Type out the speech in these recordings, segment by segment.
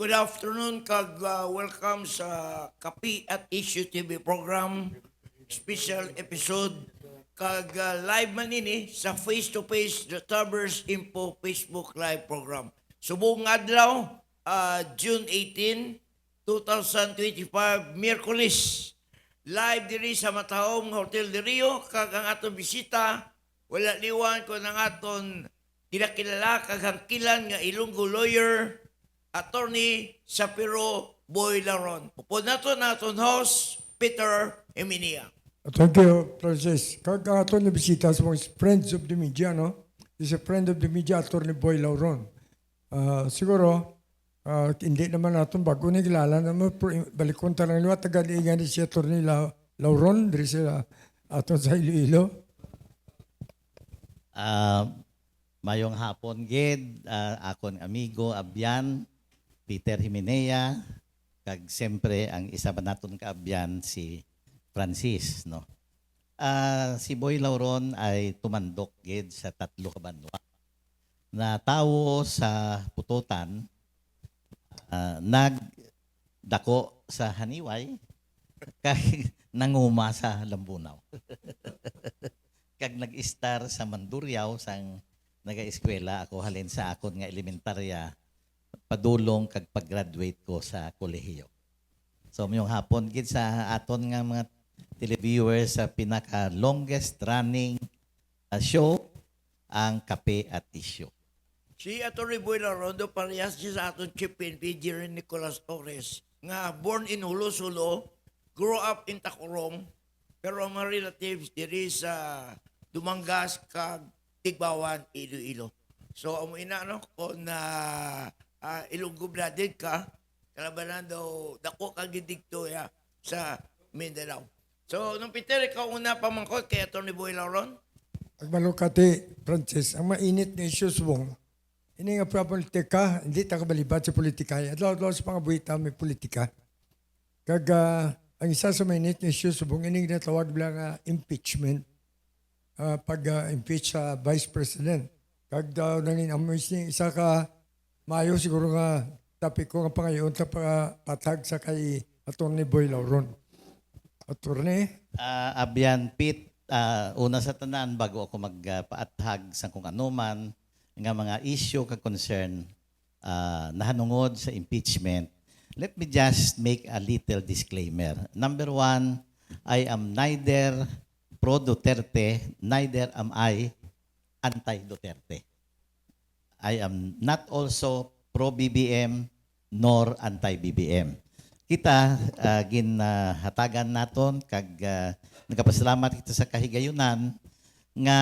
Good afternoon, welcome sa Kapi at Issue TV program, special episode, live man ini sa face-to-face The Tubers Info Facebook live program. Subong adlaw, June 18, 2025, Miyerkules. Live diri sa Matahong Hotel de Rio, ang atong bisita, wala liwan ko ng aton kinakilala kagangkilan nga Ilonggo lawyer, Attorney Sapiro Boy Laron. Upod naton host, Peter Eminia. Thank you, Francis. Kagato na bisita sa mga friends of the media, no? Is a friend of the media, Attorney Boy Lauron. Siguro, hindi naman natin bago nagilala naman, balik ko tarang liwa, taga-liigan si Attorney Lauron, dari sa aton sa Iloilo. Mayong hapon, Gid, akon amigo, Abyan, Peter Jimenea, kag siyempre ang isa ba naton kaabyan si Francis, no? Si Boy Lauron ay tumandok gid sa 3 ka banwa. Na tawo sa Pututan, nagdako sa Haniway, kag nanguma sa Lambunaw. Kag nag-star sa Mandurriao sang naga-eskwela ako halin sa akon nga elementarya padulong kag pag-graduate ko sa kolehiyo. So mayong hapon gid sa aton nga mga televiewers sa pinaka longest running show ang Kape at Issue. Si Atty. Boy Laron, do parehas siya sa aton Chief PNP, Jiren Nicolas Torres, nga born in Hulo-Sulo, grew up in Tacorong, pero ang mga relatives diri sa Dumangas kag Tigbawan, Iloilo. So, amo ina no kung na Ilonggo blooded ka, kalabanan daw dako kag gidigto ya sa Mindanao. So, nung Peter, ikaw una pamangkot kay Atty. Boy Lauron? Agbalokati, Francis, ang mainit na issues mong, ini nga politika, hindi takabalibat sa politika. Adlaw-adlaw sa mga buhita may politika. Kag ang isa sa mainit na issues mong, ini nga tawag bilang impeachment. Pag-impeach sa Vice President. Kag daw nangin amoy siya isa ka mayo siguro nga topic ko nga pangayon sa patag sa kay Atty. Boy Lauron. Attorney? Abyan Pete, una sa tanan bago ako magpaathag sa kung anuman nga mga issue kag concern nahanungod sa impeachment. Let me just make a little disclaimer. Number 1, I am neither pro-Duterte, neither am I anti-Duterte. I am not also pro-BBM nor anti-BBM. Kita ginhatagan naton kag nagapasalamat kita sa kahigayunan nga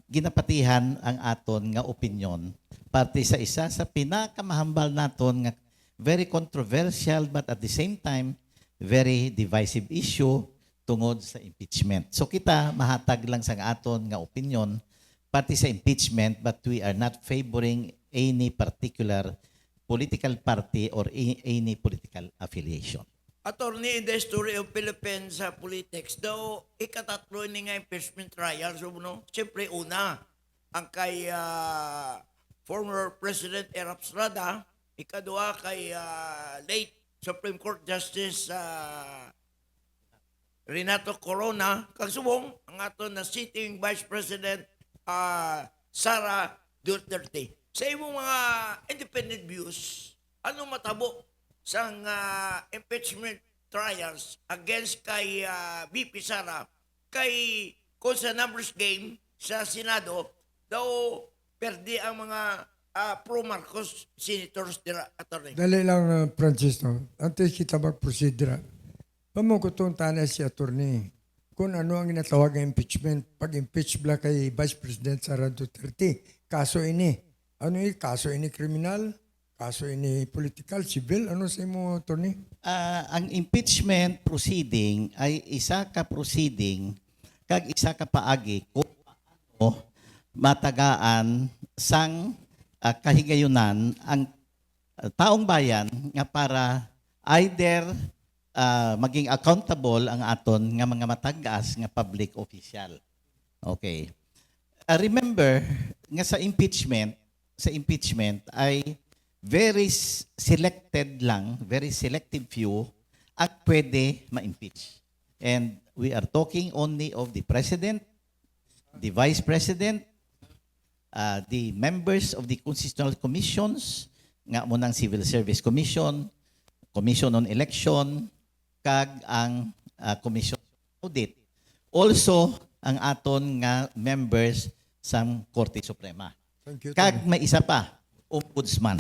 ginapatihan ang aton nga opinion parte sa isa sa pinakamahambal naton nga very controversial but at the same time very divisive issue tungod sa impeachment. So kita mahatag lang sa aton nga opinion pati sa impeachment, but we are not favoring any particular political party or any political affiliation. Attorney, in the story of Philippines politics, daw ikatatlo ni nga impeachment trial. So, no? Siyempre, una, ang kay former President Erap Estrada, ikadua kay late Supreme Court Justice Renato Corona, kagsubong ang aton na sitting Vice President Sara Duterte. Sa imong mga independent views, ano matabo sa impeachment trials against kay VP Sara kay kung sa numbers game sa Senado daw perdi ang mga pro-Marcos senators dira, attorney? Dali lang, Francis, no? Antes kita mag-proceed dira. Pamukutong tanay si attorney kung ano ang ginatawag ng impeachment. Pag-impeach bla kay Vice President Sara Duterte. Kaso ini. Ano yung kaso ini kriminal? Kaso ini political, civil? Ano sa imo, attorney? Ang impeachment proceeding ay isa ka proceeding kag isa ka paagi kung paano matagaan sang kahigayunan ang taong bayan nga para either maging accountable ang aton nga mga matagas nga public official. Okay. Remember nga sa impeachment ay selected lang, very selective few at pwede ma-impeach. And we are talking only of the President, the Vice President, the members of the Constitutional Commissions, nga mo ng Civil Service Commission, Commission on Election, kag ang Commission on Audit. Also, ang aton nga members sa Korte Suprema. Thank you. Kag may isa pa, ombudsman.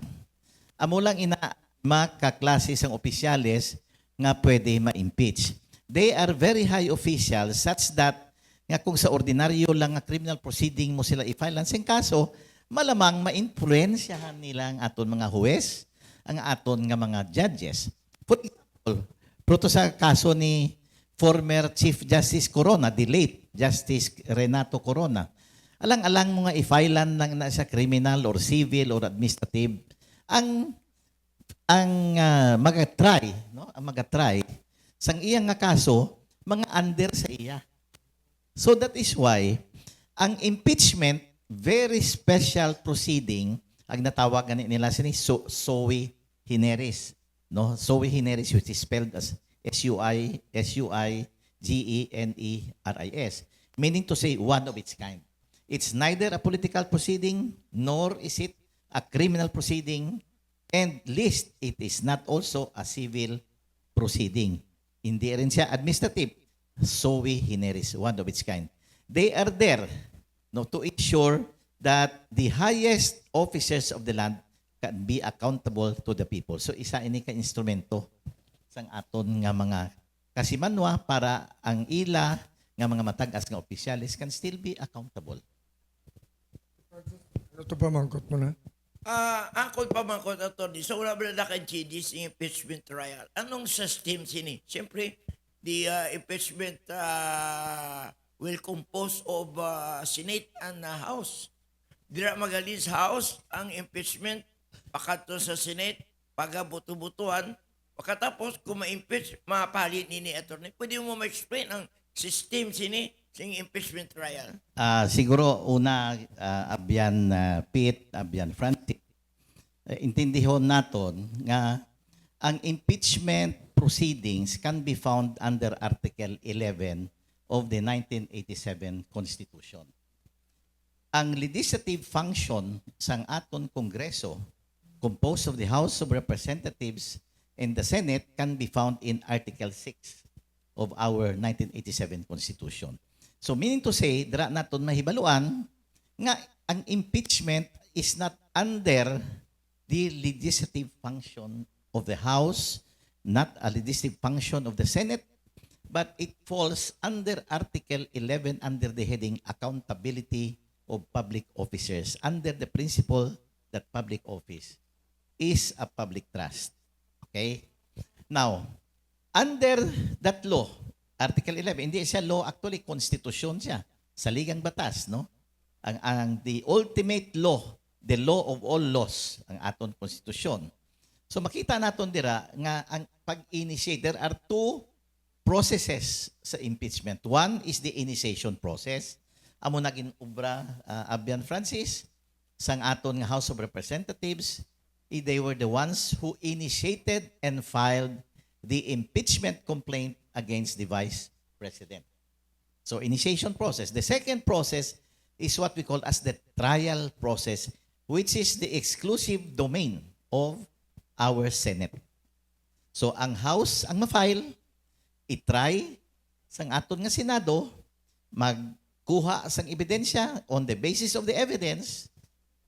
Amo lang makaklase sang opisyales nga pwede ma-impeach. They are very high officials such that nga kung sa ordinaryo lang nga criminal proceeding mo sila i-file ang kaso, malamang ma-influensyahan nila ang aton mga huwes, ang aton nga mga judges. For example, proto sa kaso ni former Chief Justice Corona, the late Justice Renato Corona, alang-alang mo nga i-filean lang na sa criminal or civil or administrative, ang magatry, no? Ang magatry sang iyang nga kaso, mga under sa iya. So that is why ang impeachment, very special proceeding, ang natawag nila sini sui generis, no? Sui generis, which is spelled as SUI-GENERIS, meaning to say one of its kind. It's neither a political proceeding nor is it a criminal proceeding, and least it is not also a civil proceeding. Hindi rin siya administrative. Sui generis, one of its kind. They are there, no, to ensure that the highest officers of the land can be accountable to the people. So isa ini ka instrumento sang aton nga mga kasimanwa para ang ila nga mga matag-as nga opisyalis can still be accountable. Ano ito pa mangkot mo na? Ako pamangkot attorney, so wala ba na naka-GDs ng impeachment trial? Anong system sini? Siyempre, the impeachment will compose of Senate and House. Dira magaling sa House ang impeachment, pakato sa Senate, pagabuto-butuhan, pagkatapos kung ma-impeach, mapalit ni attorney. Pwede mo ma-explain ang system sini sing impeachment trial? Siguro una, abyan Pete, abyan Frantic, intindihon naton nga ang impeachment proceedings can be found under Article 11 of the 1987 Constitution. Ang legislative function sang aton Kongreso, composed of the House of Representatives and the Senate, can be found in Article 6 of our 1987 Constitution. So meaning to say, dira naton mahibaluan nga ang impeachment is not under the legislative function of the House, not a legislative function of the Senate, but it falls under Article 11 under the heading Accountability of Public Officers, under the principle that public office is a public trust. Okay? Now, under that law, Article 11, hindi siya law, actually konstitusyon siya, saligang batas, no? The ultimate law, the law of all laws, ang aton konstitusyon. So makita naton dira nga ang pag-initiate, there are two processes sa impeachment. One is the initiation process. Amo naging obra Abian Francis sang aton nga House of Representatives, they were the ones who initiated and filed the impeachment complaint against the Vice President. So initiation process. The second process is what we call as the trial process, which is the exclusive domain of our Senate. So ang House ang ma-file, i-try sang aton nga Senado, magkuha sang ebidensya on the basis of the evidence,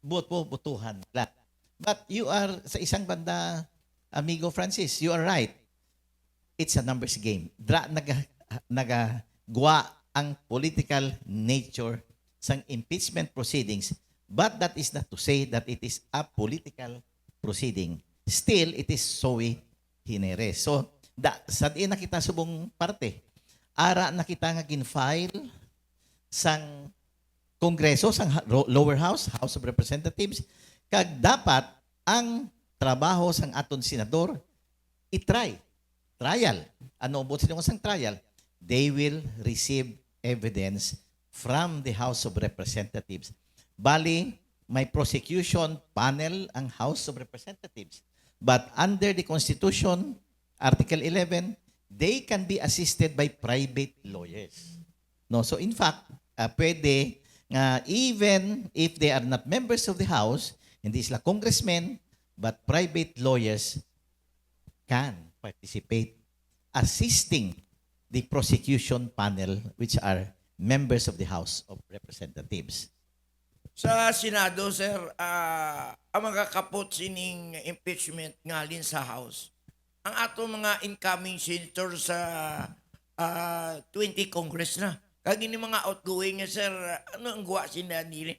butuhan nila. But you are, sa isang banda, amigo Francis, you are right. It's a numbers game. Nagagwa ang political nature sang impeachment proceedings, but that is not to say that it is a political proceeding. Still, it is sui generis. So, sa diin nakita subong parte, ara nakita nga gin-file sang Kongreso, sang lower house, House of Representatives, kag dapat ang trabaho sang aton senador trial. Ano ubot sila sang trial? They will receive evidence from the House of Representatives. Bali, may prosecution panel ang House of Representatives. But under the Constitution, Article 11, they can be assisted by private lawyers. No, so in fact, pwede nga even if they are not members of the House, hindi sila congressmen, but private lawyers can participate assisting the prosecution panel which are members of the House of Representatives. Sa Senado, sir, ang mga kapot sining impeachment ngalin sa House, ang ato mga incoming senator sa 20 Congress na. Kag ini mga outgoing nga, sir, ano ang guwa sila nila?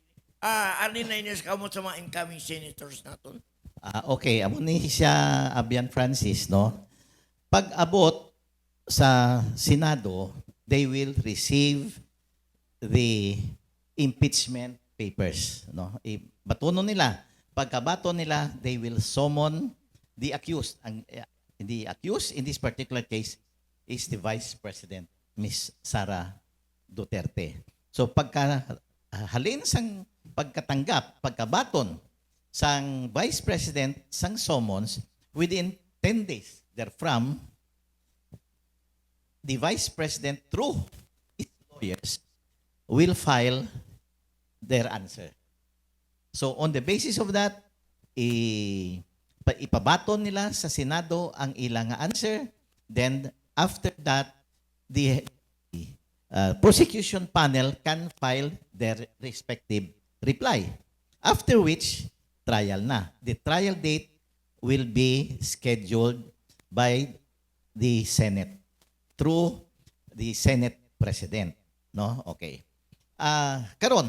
Ano na inas kamot sa mga incoming senators naton? Okay, amo ni siya Abian Francis, no? Pag abot sa Senado, they will receive the impeachment papers, no? Batunon nila. Pagkabato nila, they will summon the accused. The accused in this particular case is the Vice President, Miss Sara Duterte. So pagka halin sang pagkatanggap, pagkabaton sang Vice President sang summons, within 10 days therefrom, the Vice President through his lawyers will file their answer. So on the basis of that, ipabaton nila sa Senado ang ilang answer. Then after that, the prosecution panel can file their respective reply. After which, trial na. The trial date will be scheduled by the Senate through the Senate President. No? Okay. Karon,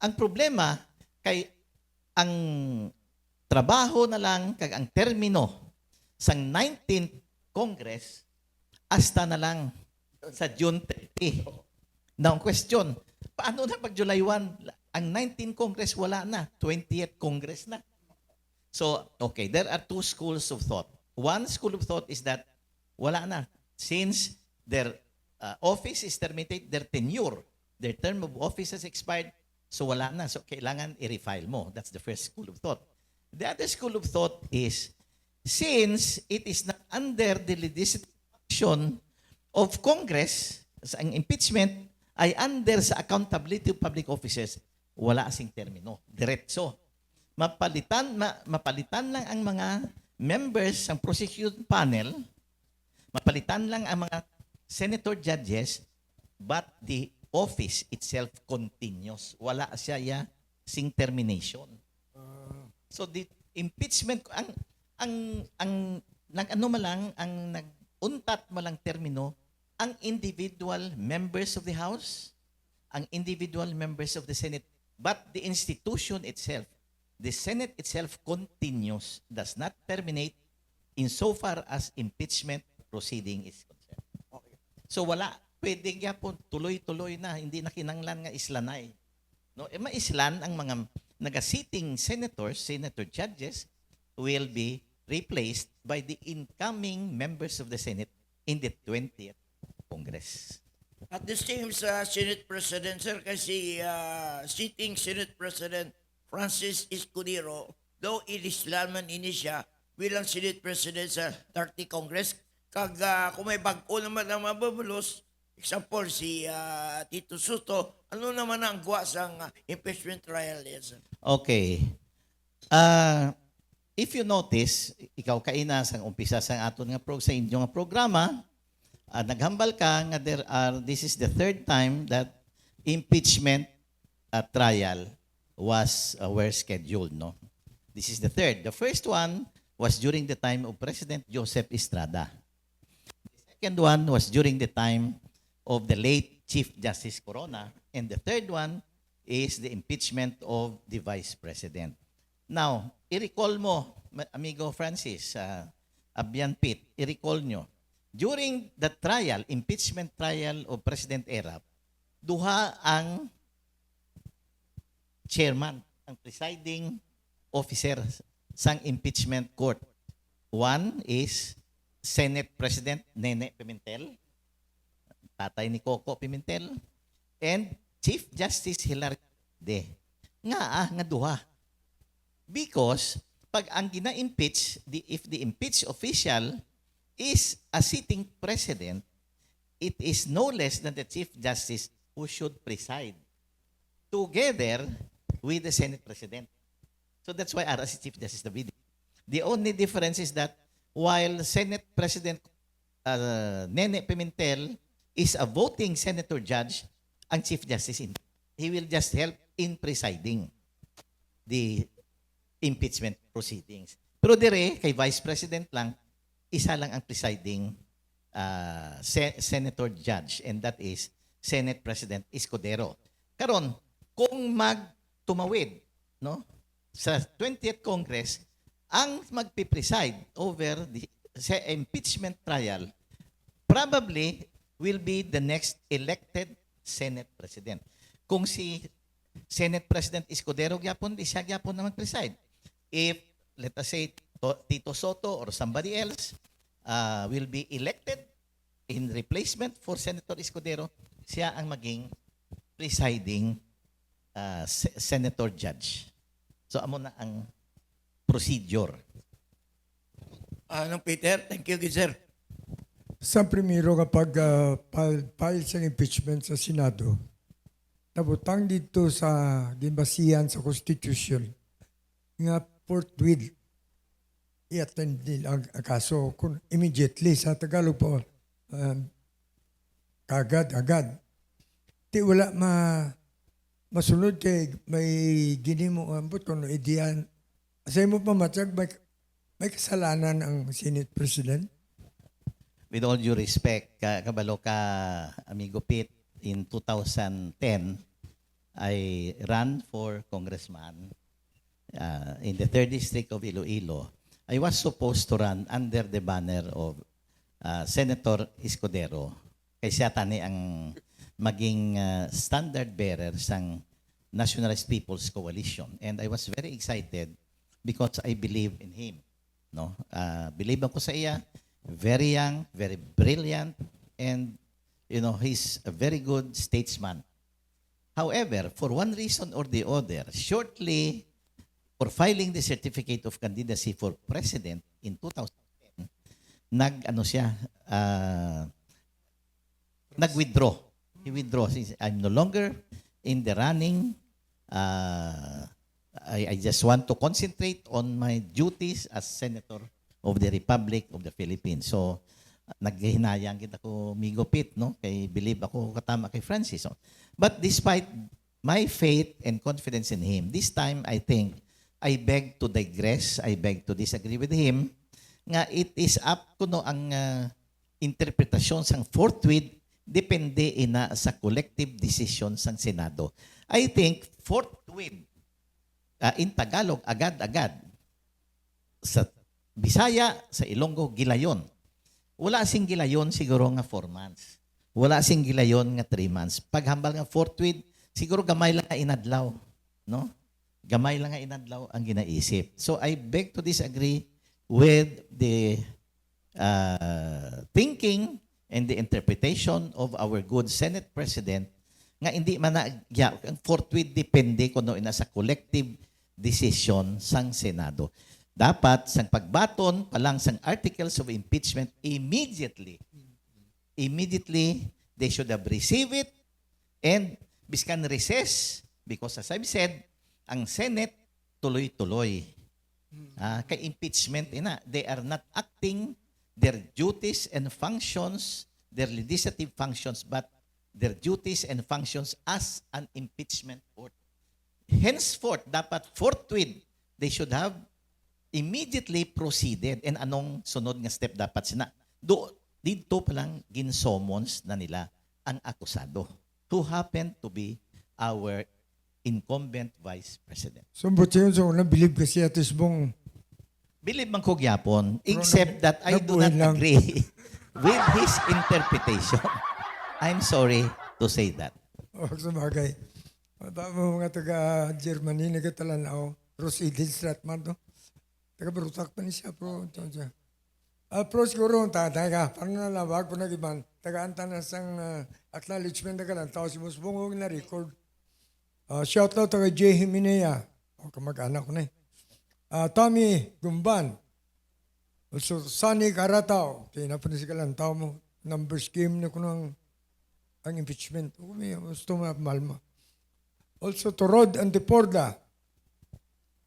ang problema kay ang trabaho na lang kag ang termino sang 19th Congress hasta na lang sa June 30. Now, question, paano na pag July 1? Ang 19th Congress wala na, 20th Congress na. So, okay, there are two schools of thought. One school of thought is that wala na. Since their office is terminated, their tenure, their term of office has expired, so wala na. So, kailangan i-refile mo. That's the first school of thought. The other school of thought is, since it is not under the legislative action of Congress, ang impeachment ay under sa accountability of public officers, wala asing termino. Diretso. Mapalitan lang ang mga members ng prosecution panel, mapalitan lang ang mga senator judges, but the office itself continues. Wala siya sing termination. So the impeachment ang nag-untat malang termino ang individual members of the House, ang individual members of the Senate, but the institution itself, the Senate itself continues, does not terminate insofar as impeachment proceeding is concerned. So wala, pwede gyapon tuloy-tuloy na, hindi na kinanglan nga islanay. No, maislan ang mga naga-sitting senators, senator judges will be replaced by the incoming members of the Senate in the 20th Congress. At the same sa Senate President, sir, kasi sitting Senate President Francis Escudero, though ilislaman ini siya bilang Senate President sa 30 Congress, kag kung may bago naman ang mababalos, example si Tito Soto, ano naman ang guwa sa impeachment trial yan, sir? Okay. If you notice, ikaw kaina sa umpisa sa aton nga sa inyong programa, naghambal ka nga this is the third time that impeachment trial were scheduled, no? This is the third. The first one was during the time of President Joseph Estrada. The second one was during the time of the late Chief Justice Corona, and the third one is the impeachment of the Vice President. Now, i-recall mo, amigo Francis, Abian Pit, i-recall nyo, during the trial, impeachment trial of President Erap, duha ang chairman, ang presiding officer sang impeachment court. One is Senate President Nene Pimentel, tatay ni Coco Pimentel, and Chief Justice Hilary De. Nga duha. Because pag ang gina-impeach, if the impeached official is a sitting president, it is no less than the Chief Justice who should preside together with the Senate President. So that's why ara si Chief Justice David. The only difference is that while Senate President Nene Pimentel is a voting senator judge, ang Chief Justice, he will just help in presiding the impeachment proceedings. Pero dire, kay Vice President lang, isa lang ang presiding senator judge, and that is Senate President Escudero. Karon, kung magtumawid, no, sa 20th Congress, ang magpipreside over the impeachment trial probably will be the next elected Senate President. Kung si Senate President Escudero gyapon, di siya gyapon na mag-preside. If, let us say, Tito Soto or somebody else will be elected in replacement for Senator Escudero, siya ang maging presiding senator judge. So, amo na ang procedure. Peter, thank you, good sir. Sa primero kapag file sa impeachment sa Senado, nabutang dito sa ginbasihan sa Constitution nga forthwith i-attend nila ang kaso kung immediately sa Tagalog po agad. Di wala masunod kay may ginimo ambot kung idean. Asay mo pa matag may kasalanan ang Senate President. With all due respect, kabalo ka, amigo Pete, in 2010, I ran for congressman in the 3rd District of Iloilo. I was supposed to run under the banner of Senator Escudero. Kay siya tani ang maging standard bearer sang Nationalist People's Coalition. And I was very excited because I believe in him. No, believe ako sa iya. Very young, very brilliant, and he's a very good statesman. However, for one reason or the other, shortly for filing the certificate of candidacy for president in 2010, nag-withdraw. He withdraw. He said, I'm no longer in the running. I just want to concentrate on my duties as Senator of the Republic of the Philippines. So, naghinayang kita ko Migo Pit, no? Kay believe ako katama kay Francis. So, but despite my faith and confidence in him, this time I think I beg to digress, I beg to disagree with him, nga it is up kuno ang interpretasyon sang forthwith depende ina sa collective decision sang Senado. I think forthwith in Tagalog agad-agad, sa Bisaya, sa Ilonggo, gilayon. Wala sing gilayon siguro nga 4 months. Wala sing gilayon nga 3 months. Paghambal nga forthwith, siguro gamay lang nga inadlaw. No? Gamay lang nga inadlaw ang ginaisip. So I beg to disagree with the thinking and the interpretation of our good Senate President nga hindi man na ang forthwith depende kuno ina sa collective decision sang Senado. Dapat sang pagbaton pa lang sang articles of impeachment immediately they should have received it and biskan recess because as I've said, ang Senate tuloy-tuloy. Kay impeachment ina, they are not acting their duties and functions, their legislative functions, but their duties and functions as an impeachment court. Henceforth, dapat forthwith, they should have immediately proceeded. And anong sunod nga step dapat sina? Dito pa lang ginsomons na nila ang akusado who happened to be our incumbent Vice President. So, buti yun sa unang believe kasi at isbong Believe man ko gyapon, except that I do not agree with his interpretation. I'm sorry to say that. sa bagay. Tama mga taga-Germany, nagatalan Rosidin Stratman, no? Taga-Brutak pa ni siya, pro. Pro siguro, taga, parang nalawag po nag-iban, taga-anta na sang acknowledgement na ka lang, tao si Musbong na record. Shout out taga J. Himinea, o kamag-anak ko na Tommy Gumban. Also, Sonny Carataw. Pinapanasikalan tao mo. Number scheme na ko ng ang impeachment. Gusto mo malma. Also, to Rod Antiporda.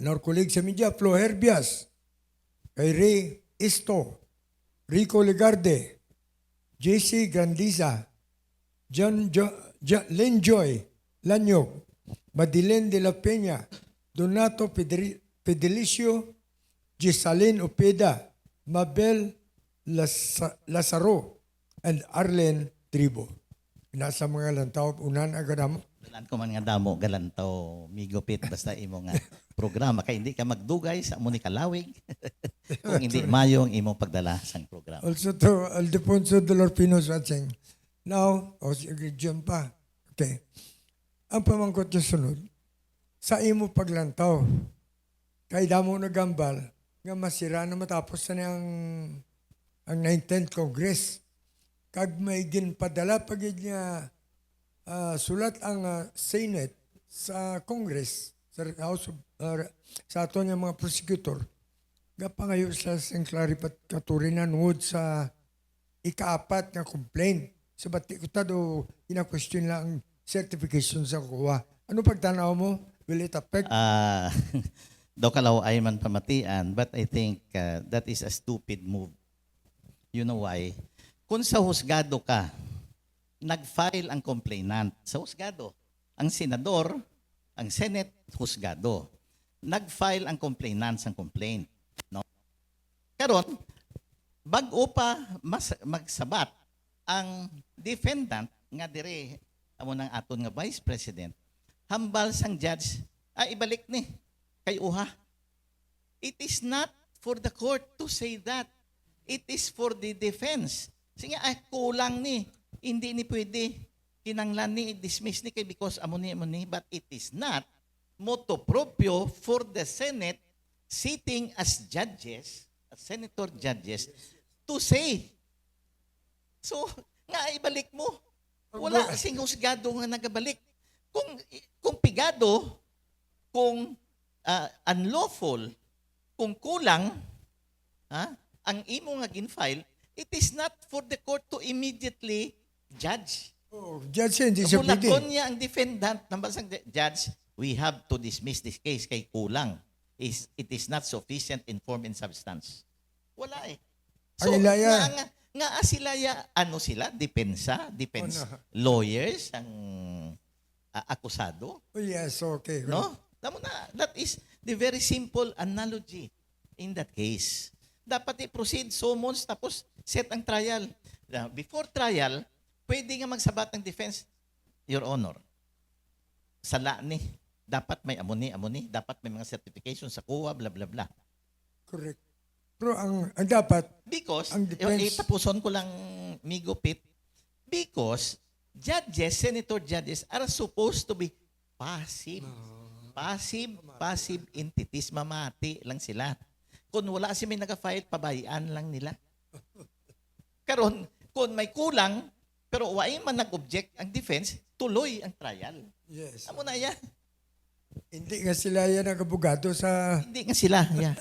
Our colleague sa media, Flo Herbias. Kay Ray Isto. Rico Legarde. JC Grandiza. Lenjoy Lanyog. Madeleine de la Peña. Donato Pedelicio. Gisalin Opeda. Mabel Lazaro. And Arlen Tribo. Nasa mga lantaw, unan agadamo. Dalan ko man nga damo, galantaw, migupit, basta imo nga programa. Kaya hindi ka magdugay sa amo ni kalawig. Kung hindi mayo ang imong pagdala sa programa. Also to Aldefonso Dolor Pinos watching. Now, John pa. Okay. Ang pamangkot yung sunod, sa imo paglantaw, kay damo na gambal, nga masira na matapos na ang 19th Congress. Kag may ginpadala pag niya sulat ang Senate sa Congress, sa House of, sa ato niya mga prosecutor, gapangayo sa Claripat Katurinan wood sa ikaapat na complaint. Sa bati ko tado, ina-question lang ang certification sa kuha. Ano pagtanaw mo? Will it affect? Daw kalaw ay man pamatian, but I think that is a stupid move. You know why? Kung sa husgado ka, nag-file ang complainant sa husgado. Ang senador, ang Senate, husgado. Nag-file ang complainant sa complaint. No? Karon, bago pa magsabat ang defendant nga dire amo nang aton nga Vice President, hambal sang judge, ibalik ni kay uha. It is not for the court to say that. It is for the defense. Sige, kulang ni. Hindi ni pwede. Kinanglan ni, dismiss ni kay because amo ni, but it is not motu proprio for the Senate sitting as judges, as senator judges, to say. So, nga ibalik mo. Wala kasing husgado nga nagabalik. Kung pigado, kung unlawful, kung kulang, ang imo nga gin-file, it is not for the court to immediately judge. Oh, judge hindi siya Kung pwede. lakon niya ang defendant ng bansang judge, we have to dismiss this case kay kulang. It is not sufficient in form and substance. Wala eh. So, Ang ilaya. nga silaya, ano sila? Defense lawyers, ang akusado. Oh, yes, okay. No? Tamo na. That is the very simple analogy in that case. Dapat i-proceed summons tapos set ang trial. Before trial, pwede nga magsabat ng defense, Your Honor. Sala ni. Dapat may amoni, dapat may mga certification sa COA, bla bla bla. Correct. Pero ang dapat, Because, ang defense, tapuson ko lang, Migo Pit, because judges, senator judges are supposed to be passive. Passive entities. Mamati lang sila. Kung wala si may nag-file, pabayaan lang nila. Karon, kung may kulang, pero wala man nag-object ang defense, tuloy ang trial. yes. Amo na yan. Hindi nga sila yan ang abogado sa... Hindi nga sila. Yeah.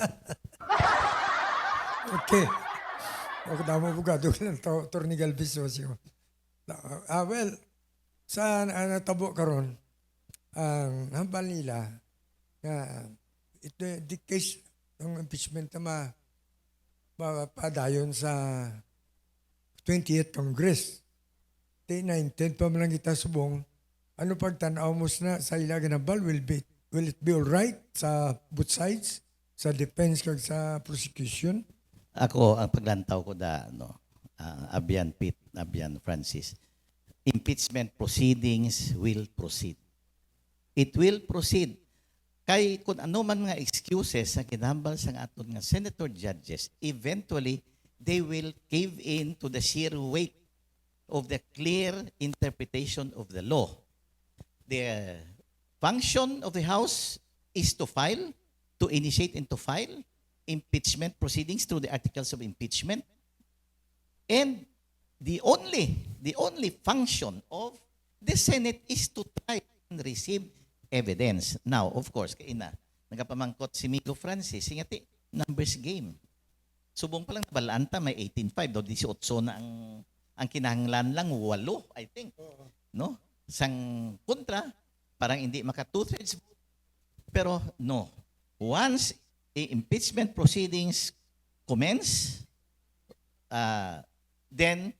Okay. Ako damo abogado ko lang Torni Galvez siya. Well, sa natabo karon ang hambal nila na ito the case ng impeachment na mapadayon sa 20th Congress. 19 pa man lang kita subong. Ano pagtanaw mo na sa ilagan ng bal will it be all right sa both sides, sa defense kag sa prosecution? Ako, ang paglantaw ko Abian Pete, Abian Francis, impeachment proceedings will proceed. It will proceed. Kay kung ano man mga excuses sa kinahambal sa aton nga senator judges, eventually, they will cave in to the sheer weight of the clear interpretation of the law. The function of the House is to file, to initiate and to file impeachment proceedings through the articles of impeachment. And the only function of the Senate is to try and receive evidence. Now, of course, nagapamangkot si Migo Francis, singati, numbers game. Subong pa lang nabalanta, may 18-5, daw 18 na ang kinahanglan lang, 8, I think. No? Sang kontra, parang hindi maka 2/3 vote. Pero no. Once impeachment proceedings commence, then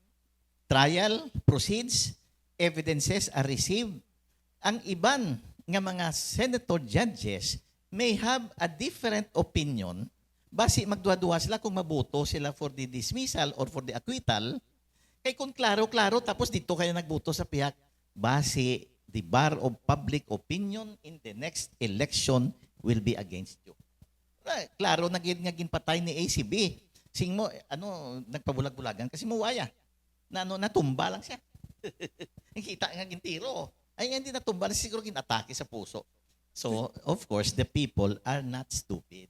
trial proceeds, evidences are received. Ang iban nga mga senator judges may have a different opinion base magduwa-duwa sila kung maboto sila for the dismissal or for the acquittal. Kay kung klaro-klaro tapos dito kayo nagboto sa pihak, base the bar of public opinion in the next election will be against you. Klaro naging patay ni ACB. Sing mo nagpabulag-bulagan kasi muwaya. Natumba lang siya. Kita nga gintiro. Ay hindi natumba, siguro ginatake sa puso. So, of course, the people are not stupid.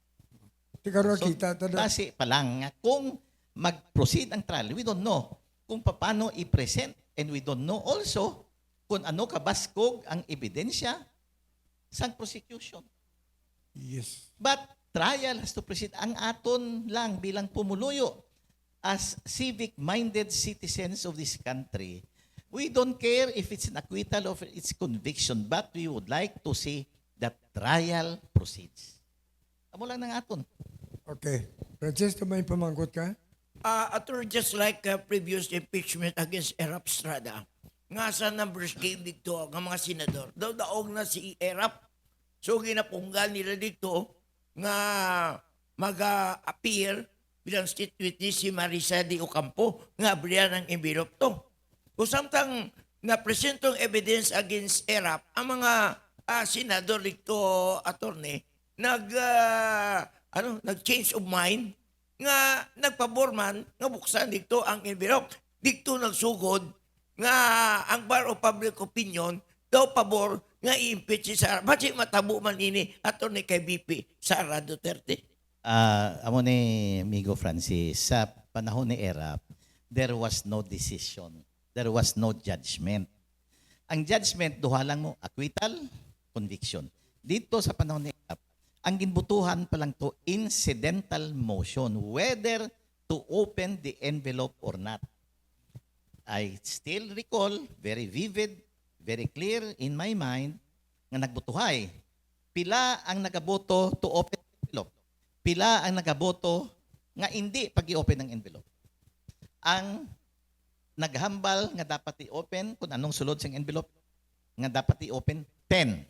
Siguro So, kita tada. Kasi pa lang nga, kung mag-proceed ang trial, we don't know kung paano i-present and we don't know also kung ano kabaskog ang ebidensya sa prosecution. Yes. But trial has to proceed. Ang aton lang bilang pumuluyo as civic-minded citizens of this country, we don't care if it's an acquittal or it's conviction, but we would like to see that trial proceeds. Amo lang ng aton. Okay. Francis, may pamangkot ka? Attorney, just like previous impeachment against Erap Estrada, nga sa numbers game dito, nga mga senador, daog na si Erap. So, ginapunggal nila dito nga mag-appear bilang state witness si Marisa de Ocampo nga abrihan ng envelope to. Kung samtang na-presentong evidence against Erap, ang mga senador dito, attorney, nag-change of mind nga nagpabor man nga buksan dito ang envelope. Dito nagsugod nga ang bar of public opinion daw pabor nga i-impeach si Sara. Bakit matabo man ini attorney kay BP Sara Duterte? Amo ni Migo Francis, sa panahon ni Erap, there was no decision. There was no judgment. Ang judgment, duha lang mo, acquittal, conviction. Dito sa panahon ni Erap, ang ginbutuhan pa lang to incidental motion, whether to open the envelope or not. I still recall, very vivid, very clear in my mind, nga nagbutuhay. Pila ang nagaboto to open the envelope. Pila ang nagaboto nga hindi pag-i-open ng envelope. Ang naghambal nga dapat i-open, kung anong sulod sa envelope, nga dapat i-open, 10.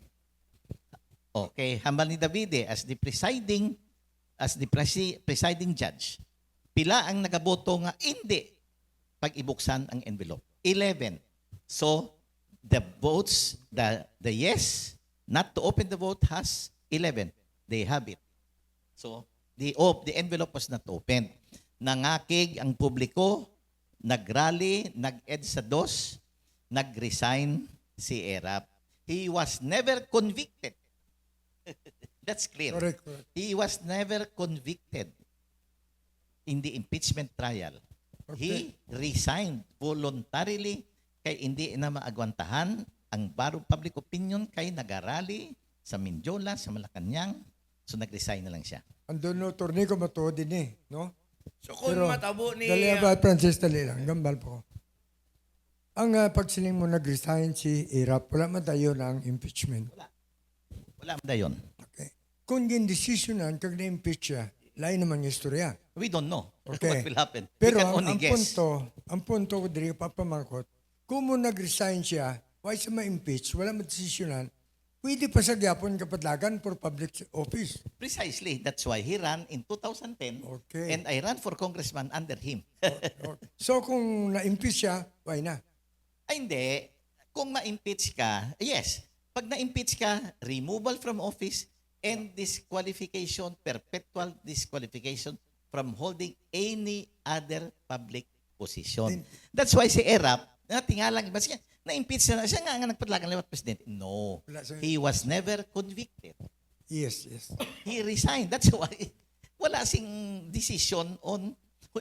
Okay, hambal ni Davide as the presiding judge. Pila ang nagaboto nga hindi pag ibuksan ang envelope? 11. So the votes, the yes not to open the vote has 11. They have it. So the envelope was not opened. Nangakig ang publiko, nagrally, nag-ed sa dos, nag-resign si Erap. He was never convicted. That's clear. Correct. He was never convicted in the impeachment trial. Okay. He resigned voluntarily kay hindi na maagwantahan ang bar of public opinion kay nagarali sa Mindiola, sa Malacanang. So nag-resign na lang siya. Andun no, torneo ko matuod din no? So kung matabo ni Dali ba, Francis, dali lang. Gambal po. Ang pagsiling mo nag-resign si Erap, wala man tayo ng impeachment. Wala man dayon. Okay. Kung gin-desisyonan, kag na-impeach siya, lain naman yung istorya. We don't know Okay. what will happen. Pero We can only ang guess. punto ko diri papamangkot, kung mo nag-resign siya, why siya ma-impeach, wala ma-desisyonan, pwede pa sa gyapon kapatlagan for public office. Precisely. That's why he ran in 2010 Okay. and I ran for congressman under him. So kung na-impeach siya, why na? Ay hindi. Kung ma-impeach ka, yes. Pag na-impeach ka, removal from office and disqualification, perpetual disqualification from holding any other public position. That's why si Erap, natingalang, basta na-impeach na siya nga nagpadlagan lewat presidente. No. Wala siya- He was never convicted. Yes. He resigned. That's why wala sing decision on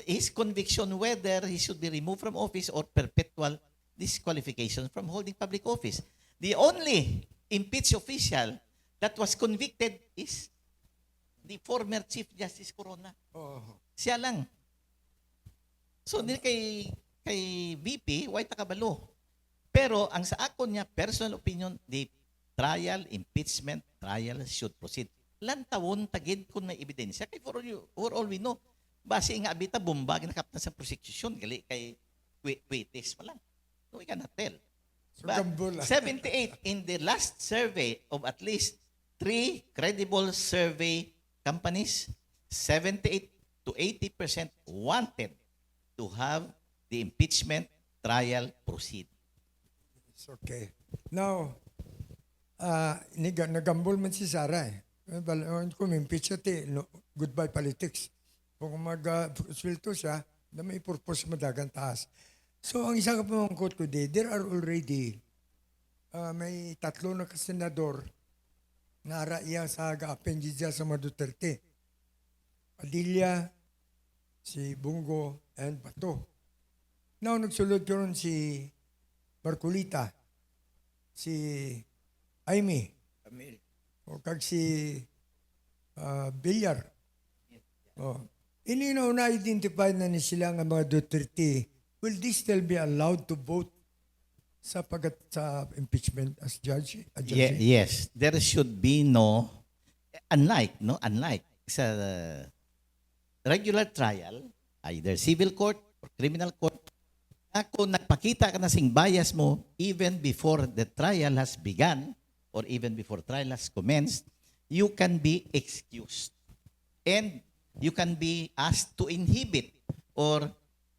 his conviction whether he should be removed from office or perpetual disqualification from holding public office. The only impeached official that was convicted is the former Chief Justice Corona. Oh. Siya lang. So, kay VP, why takabalo? Pero, ang sa ako niya, personal opinion, the impeachment trial should proceed. Lantawon, tagid kung may ebidensya. Kay for all we know, base nga abita, bomba, ginakap na sa prosecution, gali kay Quitis pa lang. No, we cannot tell. So, But gambol. 78 in the last survey of at least 3 credible survey companies, 78 to 80% wanted to have the impeachment trial proceed. It's okay. Now, nagambol man si Sara eh. Kung impeach siya, no, goodbye politics. Kung mag-swelto siya, na may purpose madagang taas. So, ang isang kapamangkot ko there are already may 3 na kasenador na raiya sa ga-appendage sa mga Duterte. Padilla, si Bungo, and Bato. Now, nagsulod ko ron si Marcolita, si Aimee, Camille. o kag si Villar. Oh. Ini na-identify na ni sila nga mga Duterte. Will this still be allowed to vote sa impeachment as judge? Yes, there should be no, unlike sa regular trial, either civil court or criminal court, kung nagpakita ka na sing bias mo even before the trial has begun or even before trial has commenced, you can be excused. And you can be asked to inhibit or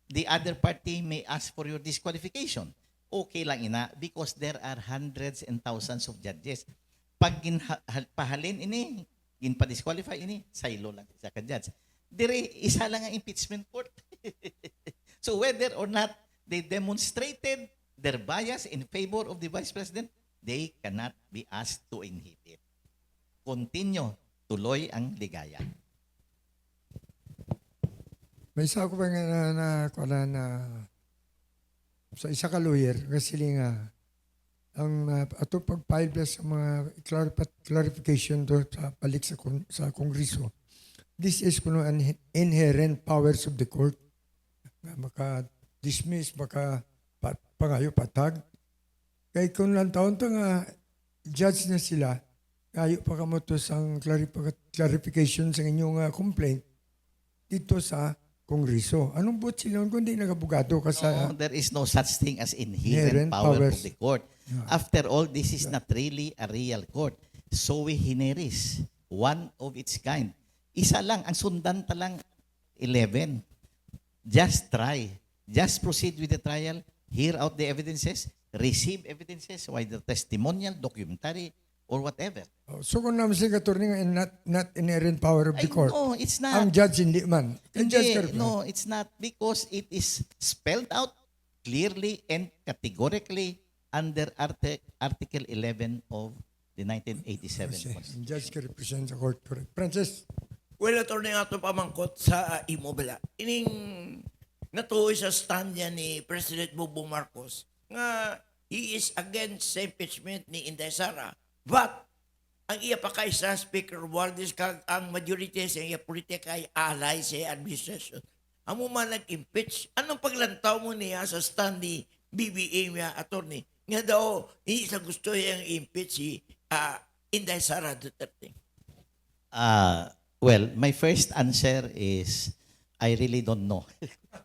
the other party may ask for your disqualification. Okay lang ina because there are hundreds and thousands of judges. Pag pahalin ini, ginpa-disqualify ini, saylo lang isa ka judge. Dire isa lang ang impeachment court. So whether or not they demonstrated their bias in favor of the Vice President, they cannot be asked to inhibit. Continue, tuloy ang ligaya. May isa ko pa nga na sa isa ka lawyer kasi nga ang ato pag-file sa mga clarification do sa balik sa Kongreso. This is kuno an inherent powers of the court. Maka-dismiss, pangayo patag. Kaya kung lang taon to nga judge na sila, kayo pa kamo to sang clarification sa inyong complaint dito sa Kongreso. Anong buot sila kung di nagabugado ka sa... No, there is no such thing as inherent power of the court. After all, this is not really a real court. Sui generis, one of its kind. Isa lang, ang sundan talang 11. Just try. Just proceed with the trial. Hear out the evidences. Receive evidences, whether testimonial, documentary, or whatever. So kung naman siya attorney nga not inherent power of the court. No, it's not. Ang judge hindi man. Ang judge Hindi, ka rin. no, it's not because it is spelled out clearly and categorically under Article 11 of the 1987 Constitution. Ang judge ka represent sa court. Correct. Francis? Well, attorney nga ito pamangkot sa Imobila. Ining natuloy sa stand niya ni President Bongbong Marcos nga he is against sa impeachment ni Inday Sara. But, ang iya pa kay sa Speaker Waldes kag ang majority sa iya politika ay alay sa administration. Amo man nag-impeach. Anong paglantaw mo niya sa stand ni BBM niya, attorney? Nga daw, hindi sa gusto yung impeach si Inday Sara Duterte. Well, my first answer is I really don't know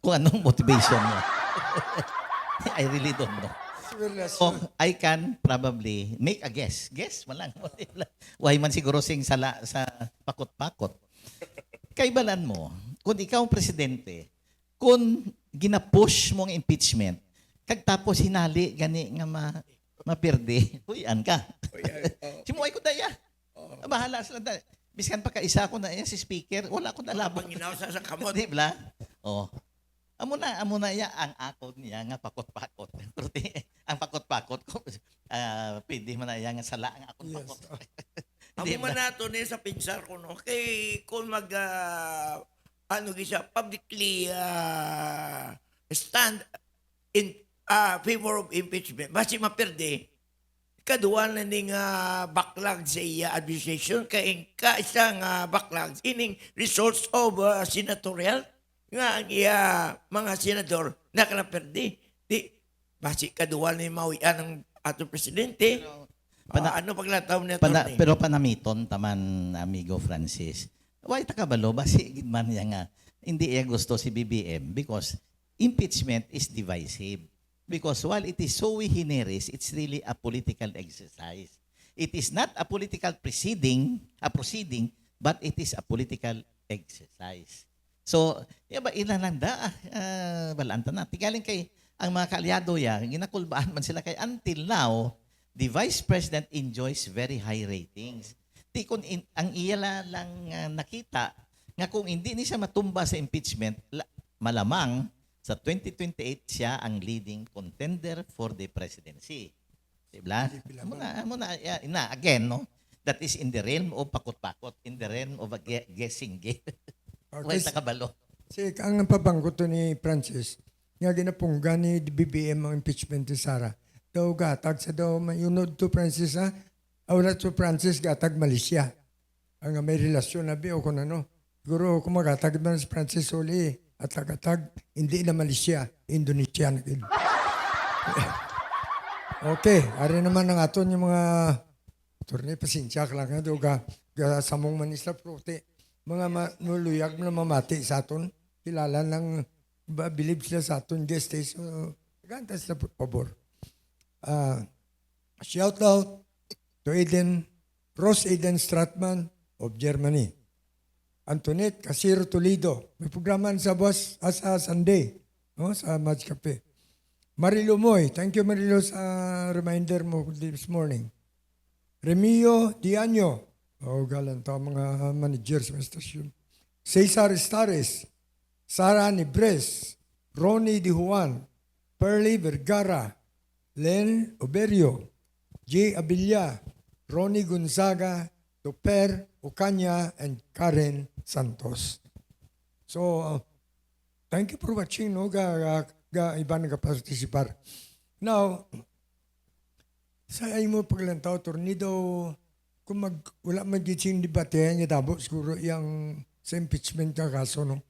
kung anong motivation mo. I really don't know. So, I can probably make a guess. Guess, walang. Why man siguro sing sa pakot-pakot. Kaibalan mo, kung ikaw ang presidente, kung gina-push mo ang impeachment, kag tapos hinali gani nga mapirde, huyan ka. Simuay ko daya. Bahala sila daya. Biskan pa kaisa ko na si speaker, wala ko nalabang. Panginaw sa kamot. Di ba? Oh. Amo na ya ang akon niya nga pakot-pakot. Ang pakot-pakot ko pwede man na ya nga sala ang akon pakot. Amo man nato ni sa pinsar ko no. Kay kung mag publicly stand in favor of impeachment, basi maperde kaduan na ning backlog sa iya administration kay kaisa nga backlog ining results of senatorial nga ang iya mga senador nakalaperdi. Di basi kaduan ni mawian ng ato presidente. Ano paglataw niya attorney? Pero panamiton taman amigo Francis. Why takabalo basi gid man niya nga hindi iya gusto si BBM because impeachment is divisive. Because while it is so generis, it's really a political exercise. It is not a political proceeding, but it is a political exercise. So, ba ilan lang da, balanta na. Tigaling kay ang mga kaalyado ya, ginakulbaan man sila kay until now, the Vice President enjoys very high ratings. Ti kung ang iya lang nakita, nga kung hindi ni siya matumba sa impeachment, malamang sa 2028 siya ang leading contender for the presidency. Diba? Again, no? That is in the realm of pakot-pakot, in the realm of a guessing game. Wala kabalo. Kasi ang pabanggot to ni Francis, nga ginapungga ni BBM ang impeachment ni Sara. Daw gatag sa daw mayunod to Francis ha. Awala to Francis gatag Malaysia. Ang may relasyon na biyo kung ano. Siguro kung magatag man si Francis uli at tagatag, hindi na Malaysia, Indonesia na gid. Okay, ari naman ang aton yung mga turni pasensya ka lang ha, doga samong manisla prote. Mga nuluyag na mamati sa aton, kilala ng believe sila sa aton guest eh. So, ganta sila por favor. Shout out to Ross Eden Stratman of Germany. Antoinette Casiro Toledo. May programa sa boss sa Sunday, no, sa Match Cafe. Marilo Moy. Thank you, Marilo, sa reminder mo this morning. Remio Diaño. Galang to mga managers sa stasyon. Cesar Estares. Sara Nibres. Ronnie Di Juan. Pearly Vergara. Len Oberio. J. Abilia. Ronnie Gonzaga. Toper Ocaña and Karen Santos. So, thank you for watching, no? Iba nag-participar. Now, sa ay mo paglantaw, tornido, kung wala mag-gitsing debate, niya dabo, siguro yung sa impeachment ka kaso, no?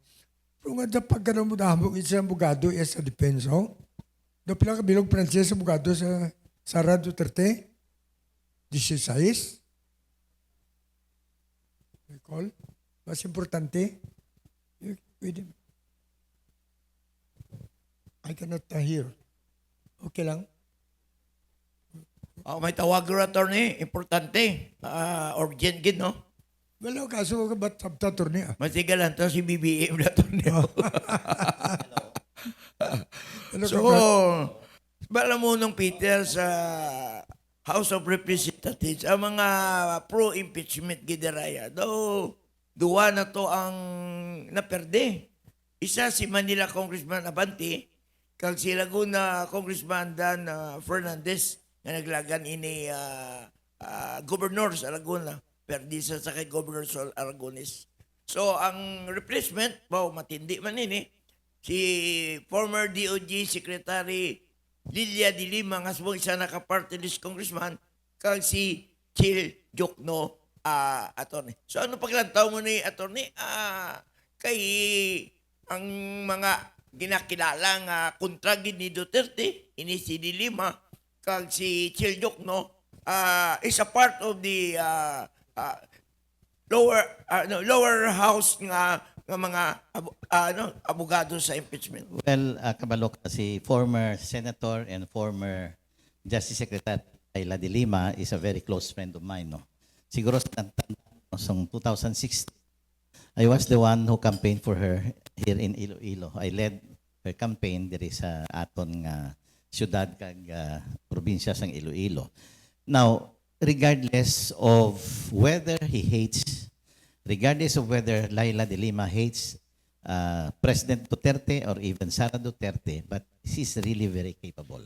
Pero nga dapat ka na mo dabo, isa abogado, sa depensa, oh? Dapat lang kabilog Frances, abogado sa Sara Duterte, 16. Recall. Mas importante, I cannot hear. Okay lang? May tawag ro attorney, importante. Urgent gid no. Wala kaso ka ba't sabtator niya? Masigalan to si BBM na attorney. So, bala mo nung Peter sa House of Representatives, ang mga pro-impeachment gideraya, duwa na to ang naperde. Isa si Manila Congressman Abante, kag si Laguna Congressman Dan Fernandez, na naglagan ini Governor sa Laguna, perdi sa kay Governor Sol Aragones. So, ang replacement, matindi man ini, si former DOJ Secretary Lilia de Lima nga subong isa naka-party list congressman kag si Chil Jokno attorney. So ano paglantaw mo ni attorney? Kay ang mga ginakilala nga kontragid ni Duterte ini si de Lima kag si Chil Jokno is a part of the lower house nga mga abogado sa impeachment. Well, kabalo si former senator and former Justice Secretary Ayla de Lima is a very close friend of mine. No? Siguro sa 2016, I was the one who campaigned for her here in Iloilo. I led her campaign diri sa aton nga syudad kag probinsya sang Iloilo. Now, regardless of whether he hates, regardless of whether Laila de Lima hates President Duterte or even Sara Duterte, but she's really very capable.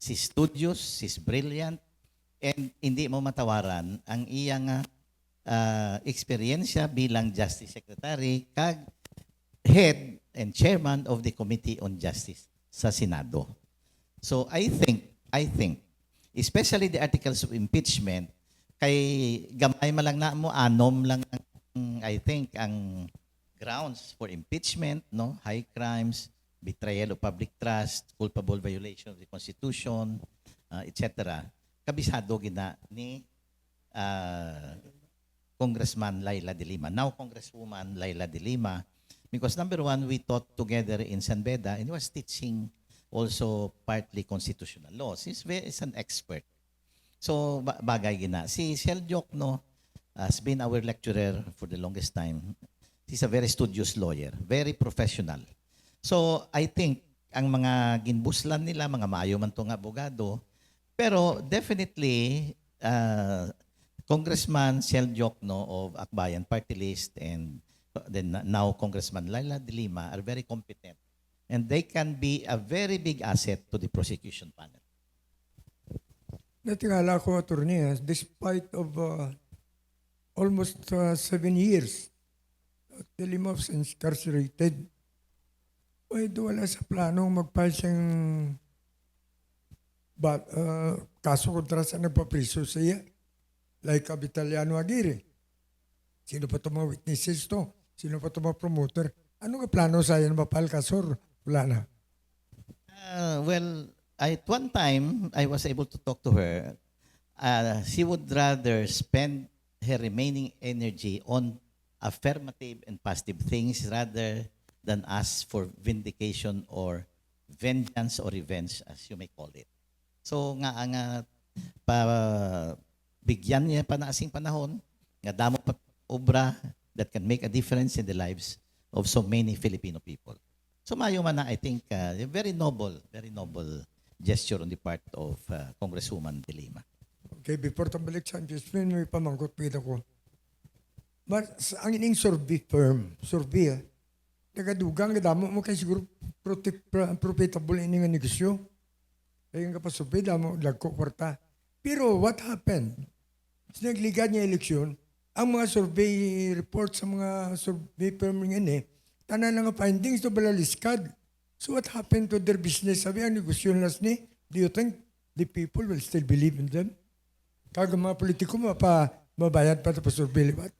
She's studious, she's brilliant, and hindi mo matawaran ang iyang eksperyensya bilang Justice Secretary kag head and chairman of the Committee on Justice sa Senado. So I think especially the articles of impeachment, kay gamay man lang na mo, anom lang I think ang grounds for impeachment, no? High crimes, betrayal of public trust, culpable violation of the Constitution, etc. Kabisado gina ni Congressman Laila de Lima, now Congresswoman Laila de Lima, because number one, we taught together in San Beda and he was teaching also partly constitutional law. He's an expert. So bagay gina. Si Shell Jokno has been our lecturer for the longest time. He's a very studious lawyer, very professional. So I think ang mga ginbuslan nila, mga maayo man to nga abogado, pero definitely Congressman Shell Jokno of Akbayan Party List and then now Congressman Laila de Lima are very competent and they can be a very big asset to the prosecution panel. Natingala ko, attorney, despite of almost 7 years, De Lima was incarcerated. Pwede wala sa planong mag-file siyang kaso kontra sa nagpapriso siya. Like Abitaliano Aguirre. Sino pa itong mga witnesses to? Sino pa itong mga promoter? Ano ka plano sa yan mapahal kaso? Wala na. Well, at one time, I was able to talk to her. She would rather spend her remaining energy on affirmative and positive things rather than ask for vindication or vengeance or revenge, as you may call it. So nga bigyan niya pa na asing panahon, nga damo pa obra that can make a difference in the lives of so many Filipino people. So mayo man na, I think, very noble gesture on the part of Congresswoman de Lima. Okay, before tambalik sa impeachment, may pamangkot pita ko. Mas ang ining survey firm, nagadugang damo mo kay siguro profitable ini nga negosyo. Kaya nga pa survey, damo lagko kwarta. Pero what happened? Nagligan niya eleksyon, ang mga survey reports sa mga survey firm nga tanan nga findings to balaliskad. So what happened to their business? Sabi ang negosyo nas ni, do you think the people will still believe in them? Kaga mga politiko mabayad pa sa survey libat?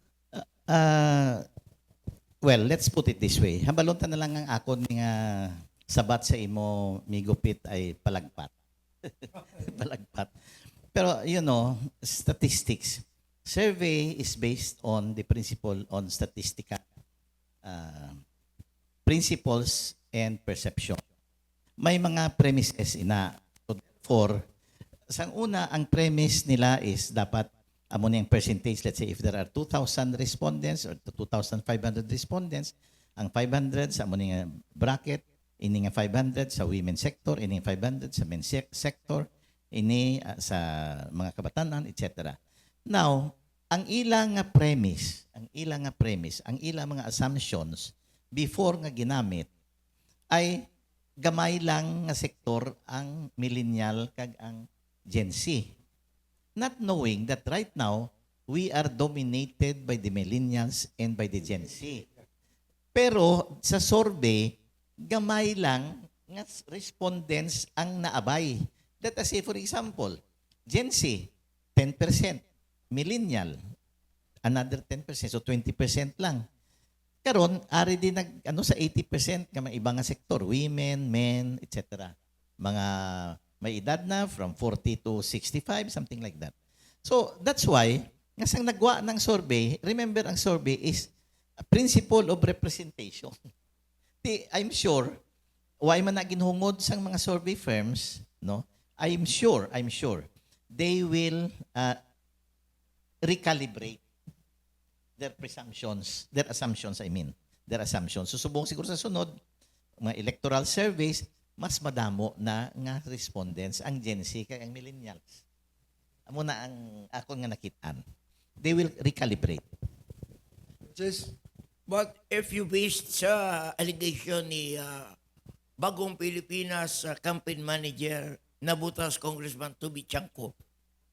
Well, let's put it this way. Hambalonta na lang ang akon nga sabat sa imo migupit ay palagpat. Palagpat. Pero, statistics. Survey is based on the principle on statistical principles and perception. May mga premises ina. So, therefore, sang una, ang premise nila is dapat amo niyang percentage. Let's say if there are 2,000 respondents or 2,500 respondents, ang 500 sa amo niyang bracket, ini nga 500 sa women sector, ini nga 500 sa men sector, ini sa mga kabatanan, etc. Now, ang ilang nga premise, ang ilang mga assumptions before nga ginamit ay gamay lang nga sektor ang millennial kag ang Gen Z. Not knowing that right now, we are dominated by the millennials and by the Gen Z. Pero sa survey, gamay lang nga respondents ang naabay. Let us say, for example, Gen Z, 10%. Millennial, another 10%. So, 20% lang. Karon, ari din sa 80% nga mga ibang sektor. Women, men, etc. Mga may edad na from 40 to 65, something like that. So, that's why, nga sang nagwa ng survey, remember ang survey is a principle of representation. I'm sure, why man na ginhungod sang mga survey firms, no? I'm sure they will recalibrate their assumptions. Susubong siguro sa sunod, mga electoral surveys, mas madamo na nga respondents ang Gen Z kay ang millennials. Amo na ang ako nga nakitaan. They will recalibrate. But if you based sa allegation ni Bagong Pilipinas campaign manager nabutas Congressman Toby Chanco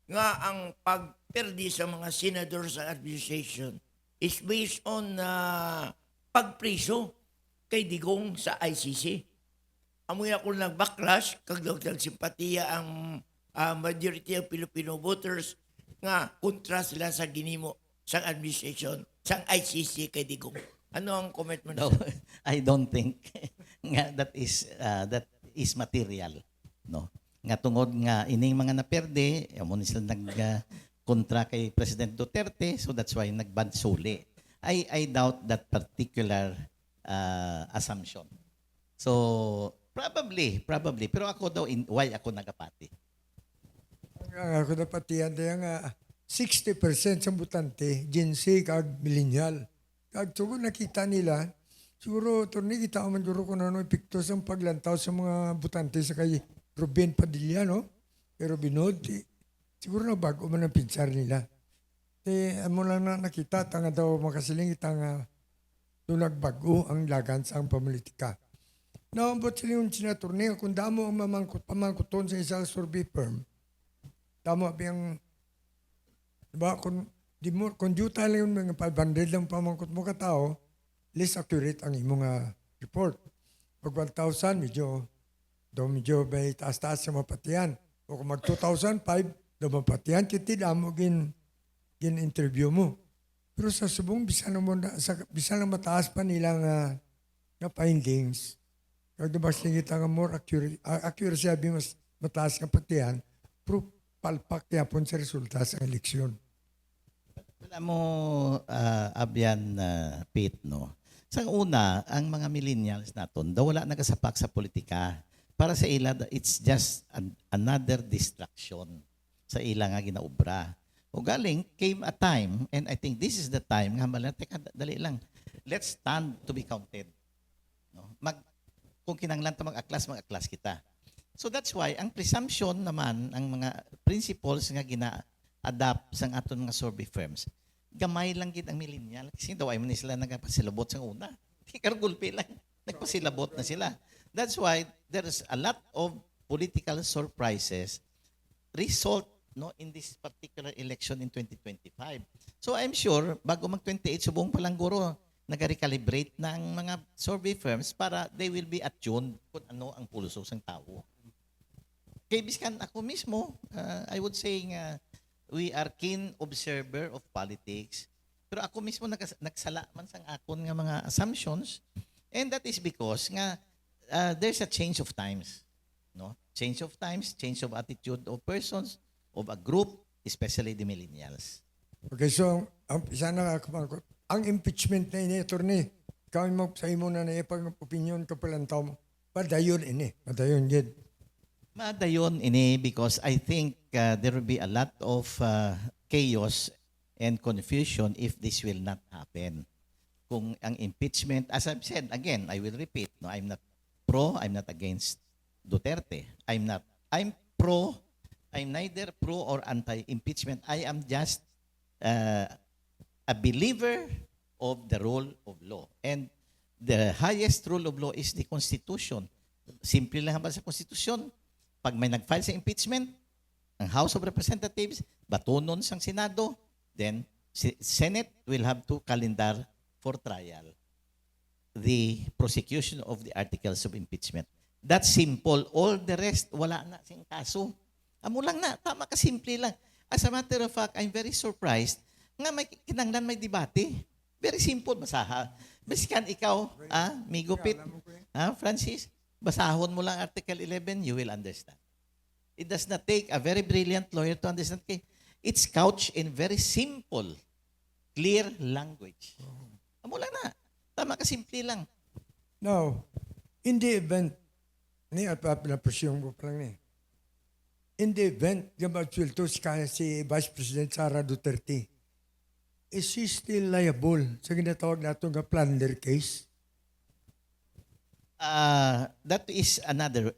nga ang pagperdi sa mga senador sa administration is based on pagpriso kay Digong sa ICC. Amoy ako nag-backlash kag daw simpatiya ang majority of Filipino voters nga kontra sila sa ginimo sa administration sang ICC kay Digong. Ano ang comment mo? No, I don't think nga that is material, no. Nga tungod nga ining mga naperde, amo ni sila kontra kay President Duterte, so that's why nagban suli. I doubt that particular assumption. So probably pero ako daw why ako nagapati. Ang ako dapat yan nga 60% sa butante, Gen Z kag millennial. Kag siguro nakita nila, siguro turni kita man siguro kung ano epekto sa paglantaw sa mga butante sa kay Ruben Padilla, no? Pero binod, siguro na bago man ang pinsar nila. Amo lang na nakita, tanga daw makasiling itang nagbago ang lagan sa ang pamilitika. Naambot sila yung sinaturni, kung damo ang pamangkuton sa isang survey firm, damo ang diba, kung duta lang yung mga 500 lang pamangkot mo katao, less accurate ang imong report. Pag 1,000, medyo may taas-taas sa mapatiyan. O kung mag 2,005, daw mapatiyan, kitid mo gin-interview mo. Pero sa subong, bisa na mataas pa nilang na findings. Kaya diba sinigita nga more accuracy, sabi mas mataas nga patiyan, pero palpak yapon sa resulta sa eleksyon. Wala mo, Abyan, Pete, no? Sa una, ang mga millennials naton, daw wala nagasapak sa politika. Para sa ila, it's just another distraction sa ila nga ginaubra. O galing, came a time, and I think this is the time, nga teka, dali lang, let's stand to be counted. No? Kung kinanglan ta mag-aklas kita. So that's why, ang presumption naman, ang mga principles nga gina-adapt sa aton mga survey firms, gamay lang gid ang millennial. Kasi daw ay man sila nagpasilabot sa una. Kargulpi lang, nagpasilabot na sila. That's why there's a lot of political surprises result in this particular election in 2025. So I'm sure, bago mag-28, subong palang guro, nag-recalibrate ng mga survey firms para they will be attuned kung ano ang pulso ng tao. Kay biskan ako mismo, I would say we are keen observer of politics. Pero ako mismo nagsala man sang akon nga mga assumptions, and that is because nga there's a change of times, no? Change of times, change of attitude of persons, of a group, especially the millennials. Okay, so isa na ang impeachment na ini, attorney, kami mo sa imo na naipag opinion ka palantaw mo. Padayon yun. Madayon ini because I think there will be a lot of chaos and confusion if this will not happen. Kung ang impeachment, as I've said, again, I will repeat, no, I'm not pro, I'm not against Duterte. I'm neither pro or anti-impeachment. I am just a believer of the rule of law. And the highest rule of law is the Constitution. Simple lang ba sa Constitution? Pag may nag-file sa impeachment, ang House of Representatives, batunon sang Senado, then Senate will have to calendar for trial the prosecution of the articles of impeachment. That's simple. All the rest, wala na sing kaso. Amo lang na, tama ka, simple lang. As a matter of fact, I'm very surprised nga may kinanglan may debate. Very simple, basaha. Biskan ikaw, Migo Pit, Francis, basahon mo lang Article 11, you will understand. It does not take a very brilliant lawyer to understand. It's couched in very simple, clear language. Amo lang na. Tama ka, simple lang. Now, in the event, at pinapresyong mo pa lang in the event, magsulto si Vice President Sara Duterte, is she still liable sa ginatawag natin nga plunder case? That's another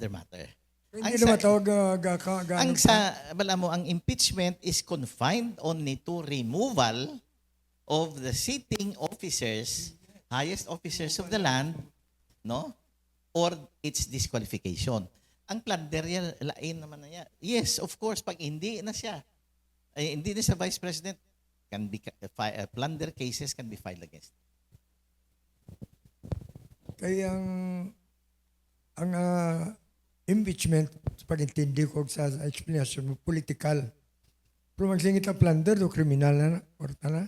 matter. Hindi na matawag ang sa bala mo, ang impeachment is confined only to removal of the sitting officers, highest officers of the land, no? Or its disqualification. Ang plunder yan, lain naman na yan. Yes, of course, pag hindi na siya Vice President, can be plunder cases can be filed against. Kaya ang impeachment, sa pag-intindi ko sa explanation mo, political. Pero magsingit ang plunder, do kriminal na, orta na.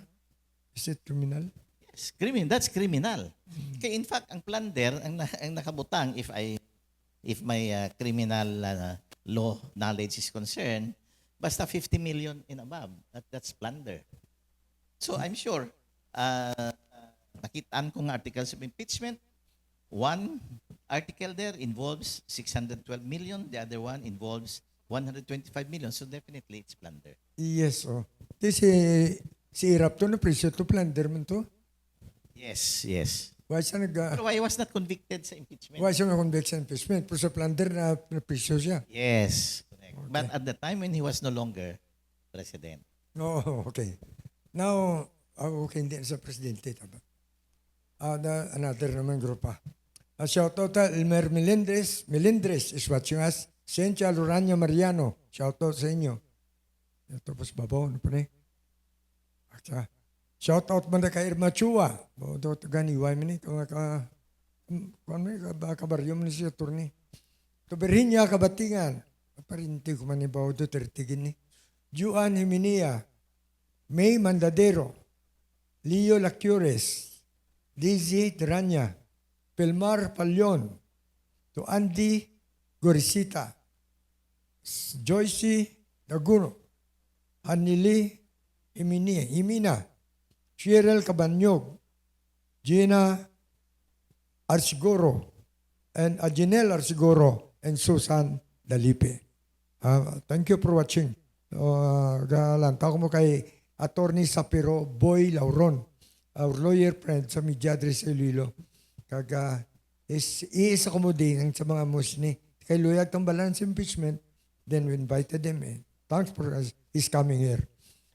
Is it criminal? Yes, that's criminal. Kaya in fact, ang plunder, ang nakabutang, if my criminal law knowledge is concerned, basta 50 million and above. That's plunder. So I'm sure, nakitaan ko ng articles of impeachment. One article there involves 612 million. The other one involves 125 million. So definitely it's plunder. Yes, oh. Di si Irap to, na presyo to, plunder man to. Yes, yes. Why siya Pero why was not convicted sa impeachment? why siya na-convict sa impeachment? Pero sa plunder na presyo siya. Yes, correct. But at the time when he was no longer president. Oh, okay. Now, okay, hindi na sa presidente. Tama. Another naman grupa. Shout out to Elmer Melendres. Melendres is watching us. Sentia Lorania Mariano. Shout out sa inyo. Ito po sa babaw. Ano pa ni? Shout out man na kay Irma Chua. Bodo ito ganiway man ito. Kung may kabaryo man siya turni. Ito Virginia Kabatingan. Parinti ko man ibaw ito 30 gini. Juan Himinia. May Mandadero. Leo Lacures. Lizzie Teranya. Pelmar Palyon. To Andy Gorisita. Joyce Daguno. Hanili Himina. Cheryl Cabanyog. Gina Arsigoro. And Janelle Arsigoro. And Susan Dalipe. Thank you for watching. Galanta ko mo kay Attorney Sapiro Boy Lauron. Our lawyer friend sa media address sa Iloilo. Kaga isa ko mo din sa mga musni. Kay luyag tong balance impeachment. Then we invited him in. Thanks for his coming here.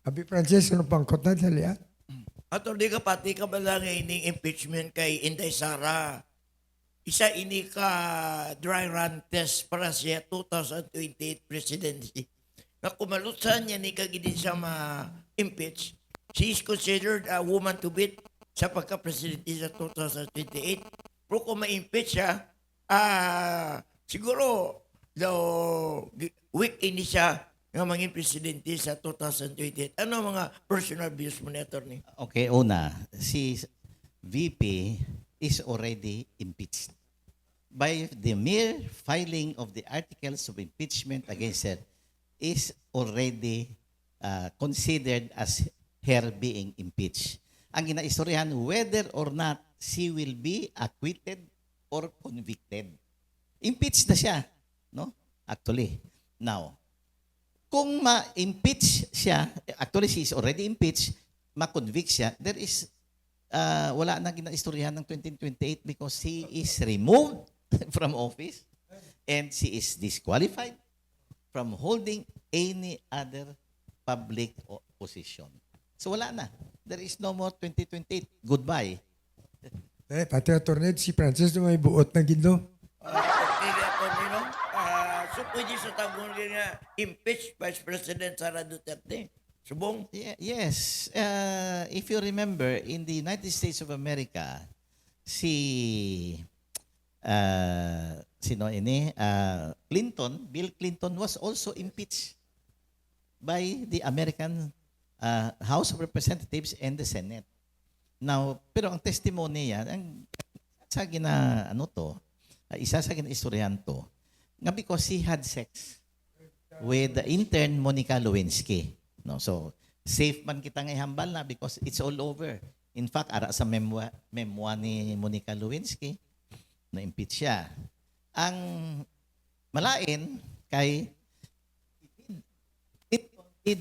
Abi Francis, ano pang kot na dali ah? Attorney ka pati ka ba lang ining impeachment kay Inday Sara? Isa ini ka dry run test para siya 2028 presidency. Na kumalutsan niya ni kagidin sa ma-impeach. She is considered a woman to beat sa pagka-presidente sa 2028. Pero kung ma-impeach siya, siguro weak ini siya nga maging presidente sa 2028. Ano mga personal views mo ni Attorney? Okay, una, si VP is already impeached. By the mere filing of the articles of impeachment against her is already considered as her being impeached. Ang ginaistoryahan whether or not she will be acquitted or convicted. Impeached na siya, no? Actually. Now, kung ma-impeach siya, actually she is already impeached, ma-convict siya, there is wala na ginaistoryahan ng 2028 because he is removed from office and she is disqualified from holding any other public position. So wala na. There is no more 2028. Goodbye. Pati attorney, si Francis na may buot na gindo. Okay, Attorney, no? So pwede sa tagong nga impeach Vice President Sara Duterte. Subong? Yes. If you remember, in the United States of America, Bill Clinton was also impeached by the American House of Representatives and the Senate. Now, pero ang testimony yan, isa sa ginaistoryahan to, nga because he had sex with the intern Monica Lewinsky. No, so safe man kita nga ihambal na because it's all over. In fact, ara sa memoir ni Monica Lewinsky, na-impeach siya. Ang malain kay it did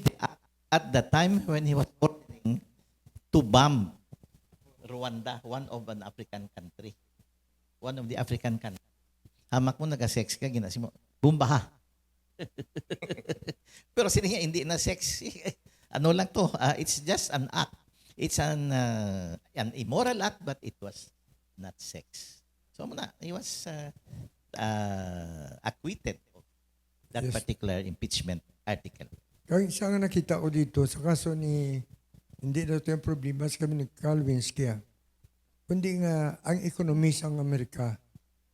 at the time when he was ordering to bomb Rwanda, one of the African country. Hamak mo nag-sex ka, ginasi mo, bumbaha. Pero sila nga, hindi na sex. Ano lang to, it's just an act. It's an immoral act, but it was not sex. So he was acquitted of that Yes. particular impeachment article. Kaya isa nga nakita ko dito sa kaso ni, hindi na ito yung problema sa kami ni Lewinsky. Kundi nga, ang ekonomi sa Amerika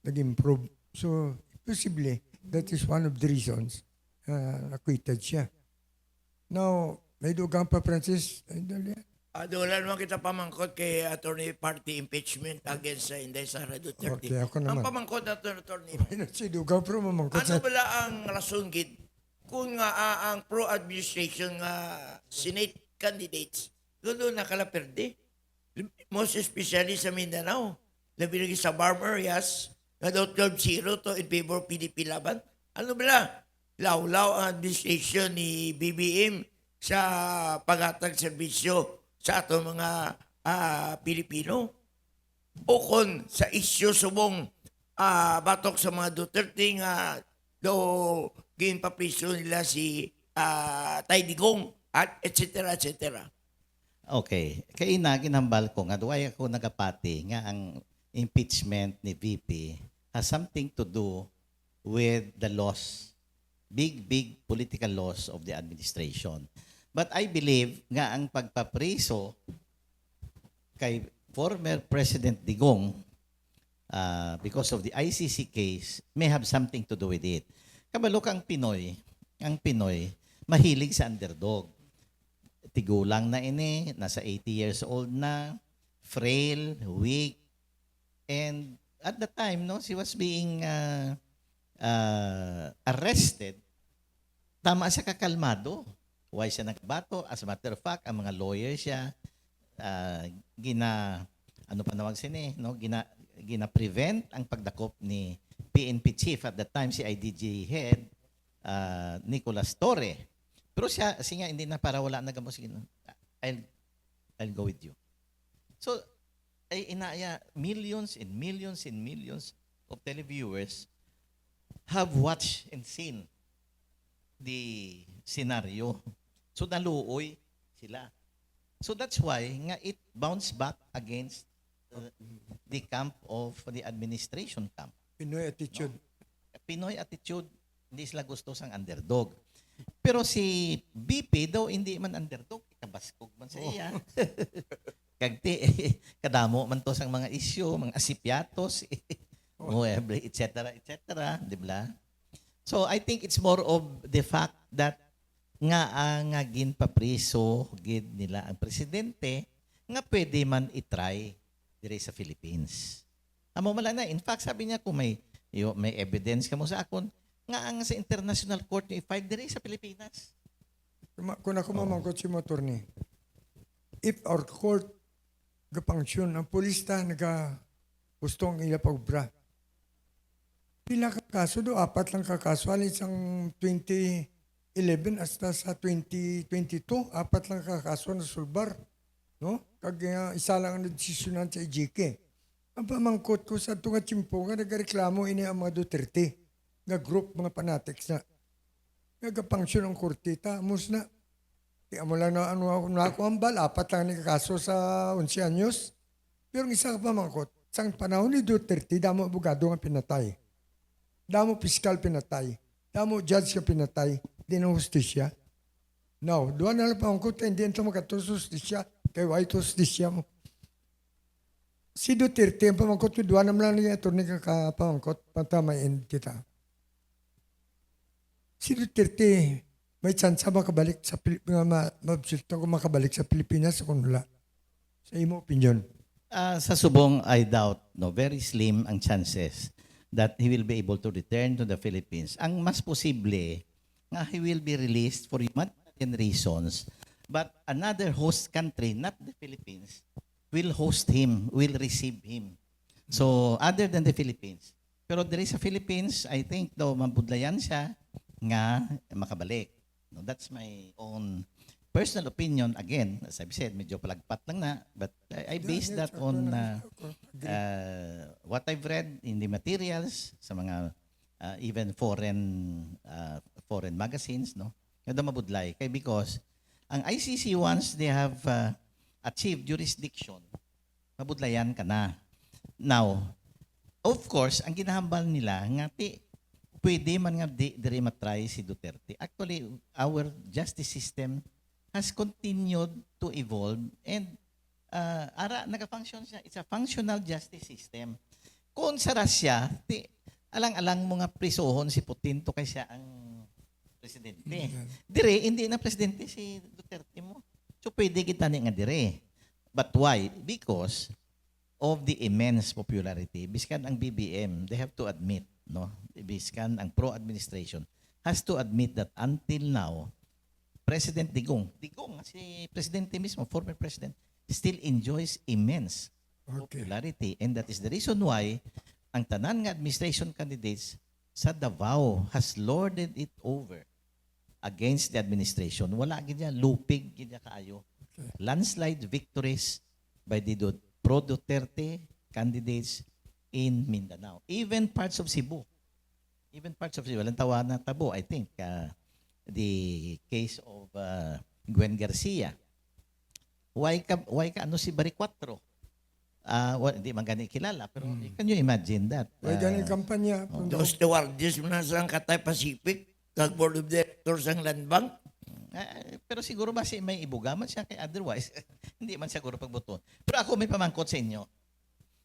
nag-improve. So, posible, That is one of the reasons acquitted siya. Now, may dugang pa, Francis. Wala naman kita pamangkot kay attorney party impeachment against Inday Sara Duterte. Okay, ako naman. Ang pamangkot na attorney, Si dugang pero mamangkot ano sa... bala ang rason gid kung ang pro-administration Senate candidates doon nakalaperde? Most especially sa Mindanao. Labi lagi sa farm areas na daw 12-0 to in favor of PDP laban. Ano bala? Law-law ang administration ni BBM sa paghatag serbisyo sa atong mga Pilipino. O kon sa isyu subong batok sa mga Duterte nga do ginpapriso nila si Tay Digong at et cetera. Okay. Kaya ginambal ko nga, duway ako nagapati nga ang impeachment ni VP has something to do with the loss, big political loss of the administration. But I believe nga ang pagpapriso kay former President Digong because of the ICC case may have something to do with it. Kabalo ang Pinoy, mahilig sa underdog. Tigulang na ini, nasa 80 years old na, frail, weak, and at the time, no, she was being arrested. Tama siya kakalmado. Why siya nagbato? As a matter of fact, ang mga lawyers siya, gina-prevent ang pagdakop ni PNP chief at the time si IDG head, Nicolas Torre. Pero siya hindi na para wala na gamo, sige, I'll go with you. So, ay inaya, millions and millions and millions of televiewers have watched and seen the scenario. So naluoy sila. So that's why nga it bounced back against the camp of the administration camp. Pinoy attitude. Pinoy attitude, hindi sila gusto sang underdog. Pero si BP daw hindi man underdog, kabaskog man sa iya. Kagti, kadamo man to sang mga issue, mga asipyatos, mueble, etc., di ba? So I think it's more of the fact that nga ginpapriso gid nila ang presidente nga pwede man itry dire sa Philippines. Amo mala na, in fact sabi niya kung may evidence kamo sa akon nga ang sa international court ni i-file dire sa Pilipinas. Kung ako mamangkot si Motorni, if our court gapangsyon, ang polista gustong ila pagbra. Pila ka kaso do? 4 lang kakaso. Alin sang 2011 hasta sa 2022, 4 lang kakaso na sulbar. No? Kag isa lang ang desisyonan sa IJK. Ang pamangkot ko sa tunga chimpo nga nagareklamo ini ang mga Duterte. Nga group, mga fanatics na. Nagapangsyon ang kortita. Amos na. Tiyan mo lang na ako ang bal. 4 lang ni kakaso sa 11 anyos. Pero ang isa ka pamangkot, sang panahon ni Duterte, damo abogado nga pinatay. Damo piskal pinatay. Damo judge ka pinatay. Di na hustisya. Now, doon na lang pamangkot, hindi ito makatos hustisya. Kaya white hustisya mo. Si Duterte, ang pamangkot ko, doon naman lang niya attorney ka pamangkot, patamain kita. Si Duterte, may chance makabalik sa makabalik sa Pilipinas kung wala. Sa imo opinion. Sa subong, I doubt, no, very slim ang chances that he will be able to return to the Philippines. Ang mas posible, nga he will be released for humanitarian reasons, but another host country, not the Philippines, will host him, will receive him. So, other than the Philippines. Pero there is a Philippines, I think, daw mabudlayan siya nga makabalik. No, that's my own personal opinion. Again, as I've said, medyo palagpat lang na, but I base that on what I've read in the materials sa mga even foreign magazines, no? Kada mabudlay kay because ang ICC once they have achieved jurisdiction, mabudlayan ka na. Now, of course, ang ginahambal nila nga pwede man nga dire matry si Duterte. Actually, our justice system has continued to evolve and nag-function siya. It's a functional justice system. Kung sa Russia, Alang-alang mo nga prisohon si Putin to kay siya ang presidente. Dire, hindi na presidente si Duterte mo. So pwede kita ni nga dire. But why? Because of the immense popularity. Biskan ang BBM, they have to admit, no? Biskan ang pro-administration has to admit that until now, President Digong, si presidente mismo, former president, still enjoys immense Okay. popularity. And that is the reason why ang tanan nga administration candidates sa Davao has lorded it over against the administration. Wala gid niya, lupig gid niya kaayo. Landslide victories by the pro-Duterte candidates in Mindanao. Even parts of Cebu. Walang tawa na tabo, I think. The case of Gwen Garcia. Why ka ano si Bari 4? Hindi man gani kilala, pero can you imagine that? May ganing kampanya. Dos Duardes mo na sa Cathay Pacific, kag board of directors ang land bank. Pero siguro ba may ibugaman siya kay otherwise hindi man siguro pagbuton. Pero ako may pamangkot sa inyo.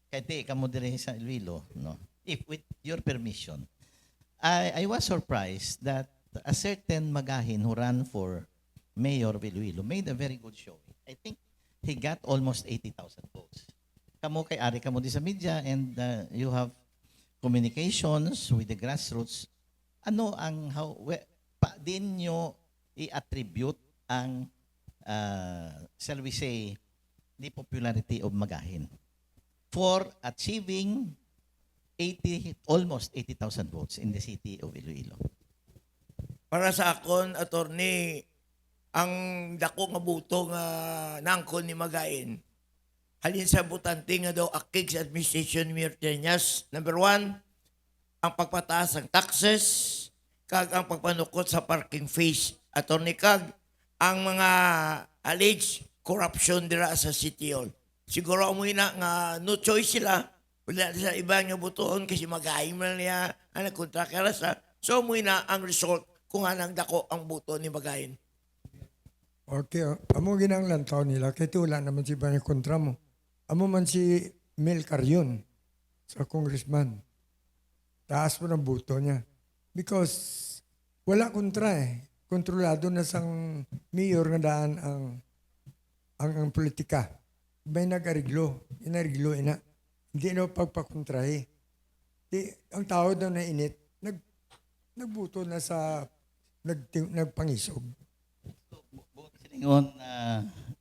Kahit di ka mo dire sa Iloilo, no? If with your permission, I was surprised that a certain magahin who ran for mayor of Iloilo made a very good show. I think he got almost 80,000 votes. Kamo kay ari kamo di sa media and you have communications with the grassroots. Ano ang din nyo i-attribute ang shall we say the popularity of magahin for achieving almost 80,000 votes in the city of Iloilo? Para sa akon, attorney, ang dako nga buto nga nangkon ni Magain, halin sa butante nga daw akig sa administration ni Mayor Tenyas. Number 1, ang pagpataas ng taxes, kag ang pagpanukot sa parking fees. Attorney, kag ang mga alleged corruption dira sa City Hall. Siguro mo na nga no choice sila, wala sa iba nga butoon kasi Magain man niya ang nagkontrakara sa. So mo na ang result kung anang dako ang buto ni Magain. Okay, amo ginang lantaw nila, kaya wala naman si Bani kontra mo. Amo man si Mel Carrion sa congressman. Taas mo ng buto niya. Because wala kontra eh. Kontrolado na sang mayor nga daan ang politika. May nag-ariglo. Inariglo ina. Hindi na pagpakontra eh. Ang tao daw na init, nagbuto na sa nagpangisog. Siningon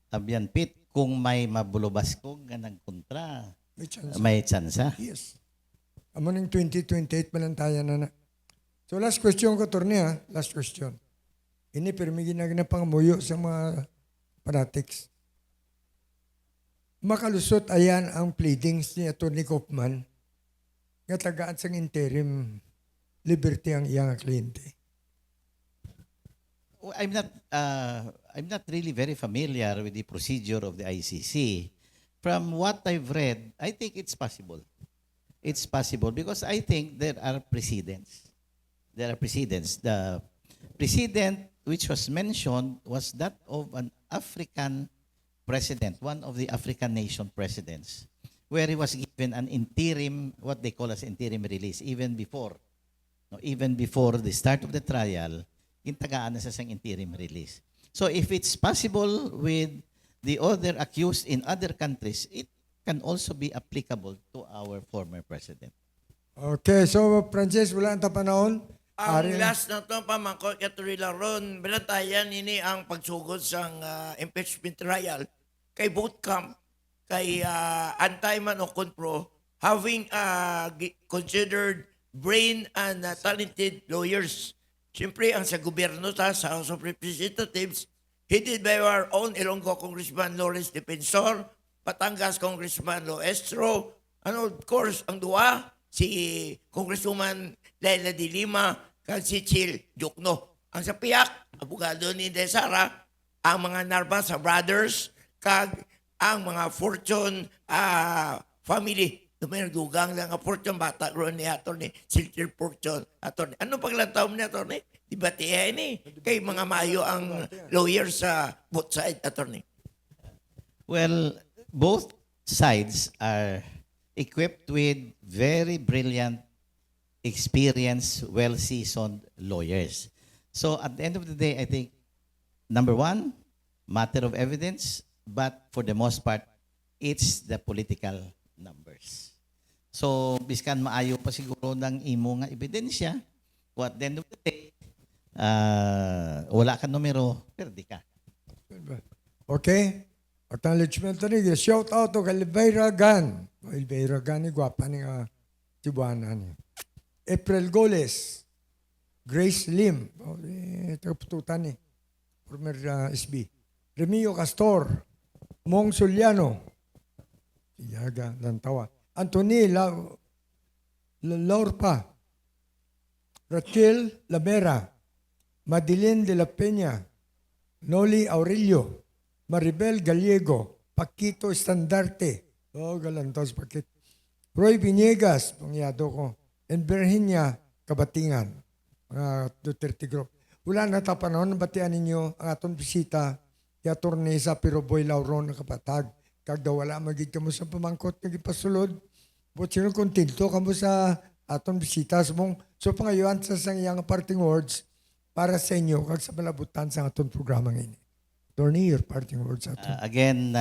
Abian Pit, kung may mabulobas ko nga nagkontra, May chance. may tsansa. Yes. Amo ng 2028 manantayan na na. So last question ko, Torne ha. Last question. Ini permigin na pangamuyo sa mga fanatics. Makalusot ayan ang pleadings ni Atty. Kaufman nga tagaan sang interim liberty ang iyang kliyente. I'm not really very familiar with the procedure of the ICC. From what I've read, I think it's possible. It's possible because I think there are precedents. The precedent which was mentioned was that of an African president, one of the African nation presidents, where he was given an interim, what they call as interim release, even before the start of the trial, intagaan na sa sang interim release. So if it's possible with the other accused in other countries, it can also be applicable to our former president. Okay, so Frances, wala ang tapanahon. Ang last na ito, pamangkot Atty. Laron, binatayan ini ang pagsugod sa impeachment trial kay both camp, kay anti-man o konpro, having considered brain and talented lawyers. Siyempre, ang sa gobyerno sa House of Representatives, headed by our own Ilonggo Congressman Lawrence Defensor, Batangas Congressman Lo Estro, and of course, ang dua, si Congresswoman Laila de Lima, kag si Chil Jukno. Ang sa piyak, abogado ni Desara, ang mga Narvasa brothers, kag ang mga Fortune family. May nagdugang lang ang Fortune, bata ron ni Atty. Silter Fortune. Atty. Ano paglantaw ni Atty.? Dibatiya ini. Kay mga mayo ang lawyers sa both side, Atty. Well, both sides are equipped with very brilliant experienced, well-seasoned lawyers. So at the end of the day, I think, number one, matter of evidence, but for the most part, it's the political numbers. So, biskan maayo pa siguro ng imo nga ebidensya, kung at the end of the day, wala ka numero, perdi ka. Okay? Acknowledgement rin. Shout out to Elvira Gan. Elvira Gan, gwapa ni Tibuana ni. April Goles. Grace Lim. Tagapututan ni. Former SB. Remio Castor. Mong Suliano. Iyaga, Lantawa. Anthony Laurpa. Rachel Lamera. Madeline de la Peña. Noli Aurelio. Maribel Gallego, Paquito Estandarte, galantos Paquito. Roy Viniegas, pangyado ko. And Virginia Kabatingan, mga Duterte Group. Wala na tapanon, batian ninyo ang atong bisita kay Atty. Sapiro Boy Lauron na kapatag. Kag daw wala magig kamo sa pamangkot ng ipasulod. But sino kontento kamo sa atong bisita. So pangayuan sa iyang parting words para sa inyo kag sa malabutan sa atong programa ngayon. Attorney, your parting words ato. Again,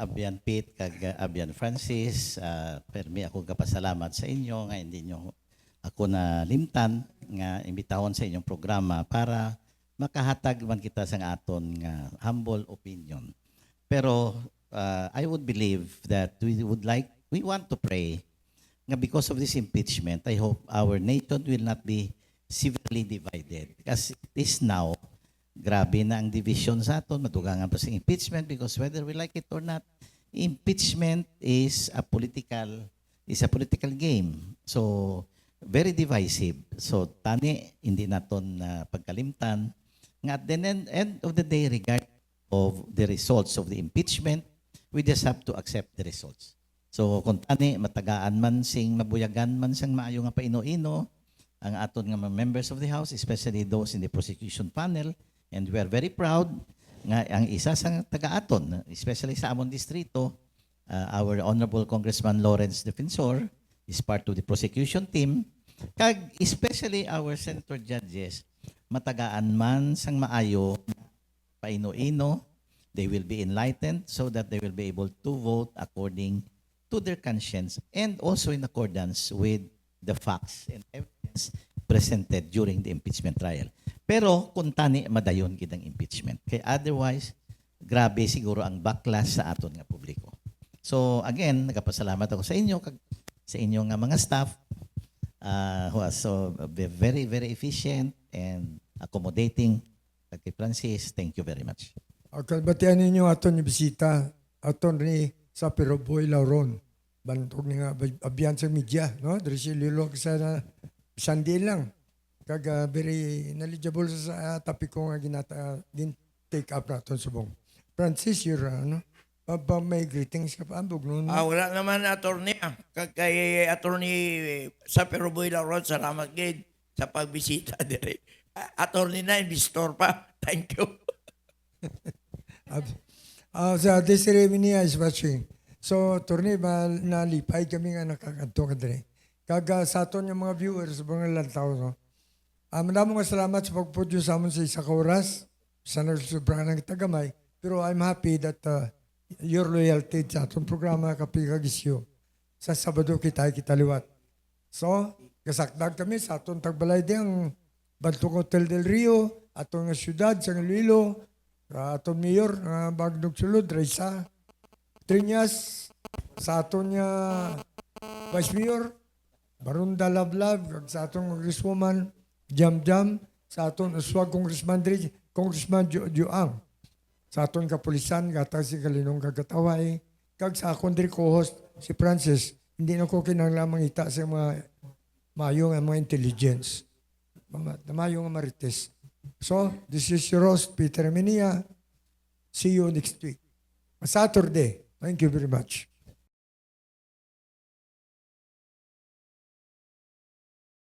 Abian Pete, kag Abian Francis, permi ako kapasalamat sa inyo nga hindi nyo ako na limtan nga imbitahon sa inyong programa para makahatag man kita sa aton nga humble opinion. Pero I would believe that we want to pray nga because of this impeachment, I hope our nation will not be severely divided. Because it is now, grabe na ang division sa aton, matugangan pa sa impeachment because whether we like it or not, impeachment is a political game. So, very divisive. So, tani, hindi naton pagkalimtan. Nga at the end of the day, regard of the results of the impeachment, we just have to accept the results. So, kung tani, matagaan man sing mabuyagan man sang maayo nga paino-ino, ang aton nga mga members of the House, especially those in the prosecution panel, and we are very proud nga ang isa sa taga-aton, especially sa among distrito, our Honorable Congressman Lawrence Defensor is part of the prosecution team. Kag especially our senator judges, matagaan man sang maayo, paino-ino, they will be enlightened so that they will be able to vote according to their conscience and also in accordance with the facts and evidence presented during the impeachment trial. Pero kung tani, madayon kitang impeachment. Kaya otherwise, grabe siguro ang backlash sa aton nga publiko. So again, nagapasalamat ako sa inyo, sa inyong nga mga staff who are so very, very efficient and accommodating. Kay Francis, thank you very much. Kalbatian ninyo aton ni bisita, aton ni Sapiro Boy Lauron. Bantog ni nga abiyan sa media, no? Dari si Lilo sa sandi lang. Kag very knowledgeable sa topic ko nga din take up naton subong. Francis, your may greetings ka pa ambog noon. Wala naman attorney. Kay attorney Sapiro Boy Lauron, salamat gid sa pagbisita dire. Attorney na investor pa. Thank you. Sa Desiree Minia is watching. So, attorney, nalipay kami nga nakakanto ka dire. Kag sa aton yung mga viewers, mga lantaw, no? Maraming salamat sa pagpudyo sa amon sa isa ka oras. Sana sobrang ng tagamay. Pero I'm happy that your loyalty sa atong programa Kapikagisyo. Sa Sabado kita liwat. So, kasakdag kami sa atong tagbalay diyang Bantong Hotel del Rio, atong syudad sa Iloilo, atong mayor, Bagnog Sulod, Reza, Triñas, sa atong vice mayor, Barunda Lablab, sa atong congresswoman, Jam, sa atong uswag Congressman Juang, sa atong kapulisan, gata si Kalinong Kagataway, kag sa akong co-host, si Francis, hindi na ko kinanglamang ita sa mga mayong mga intelligence, mayong marites. So, this is your host, Peter Menia. See you next week. Saturday. Thank you very much.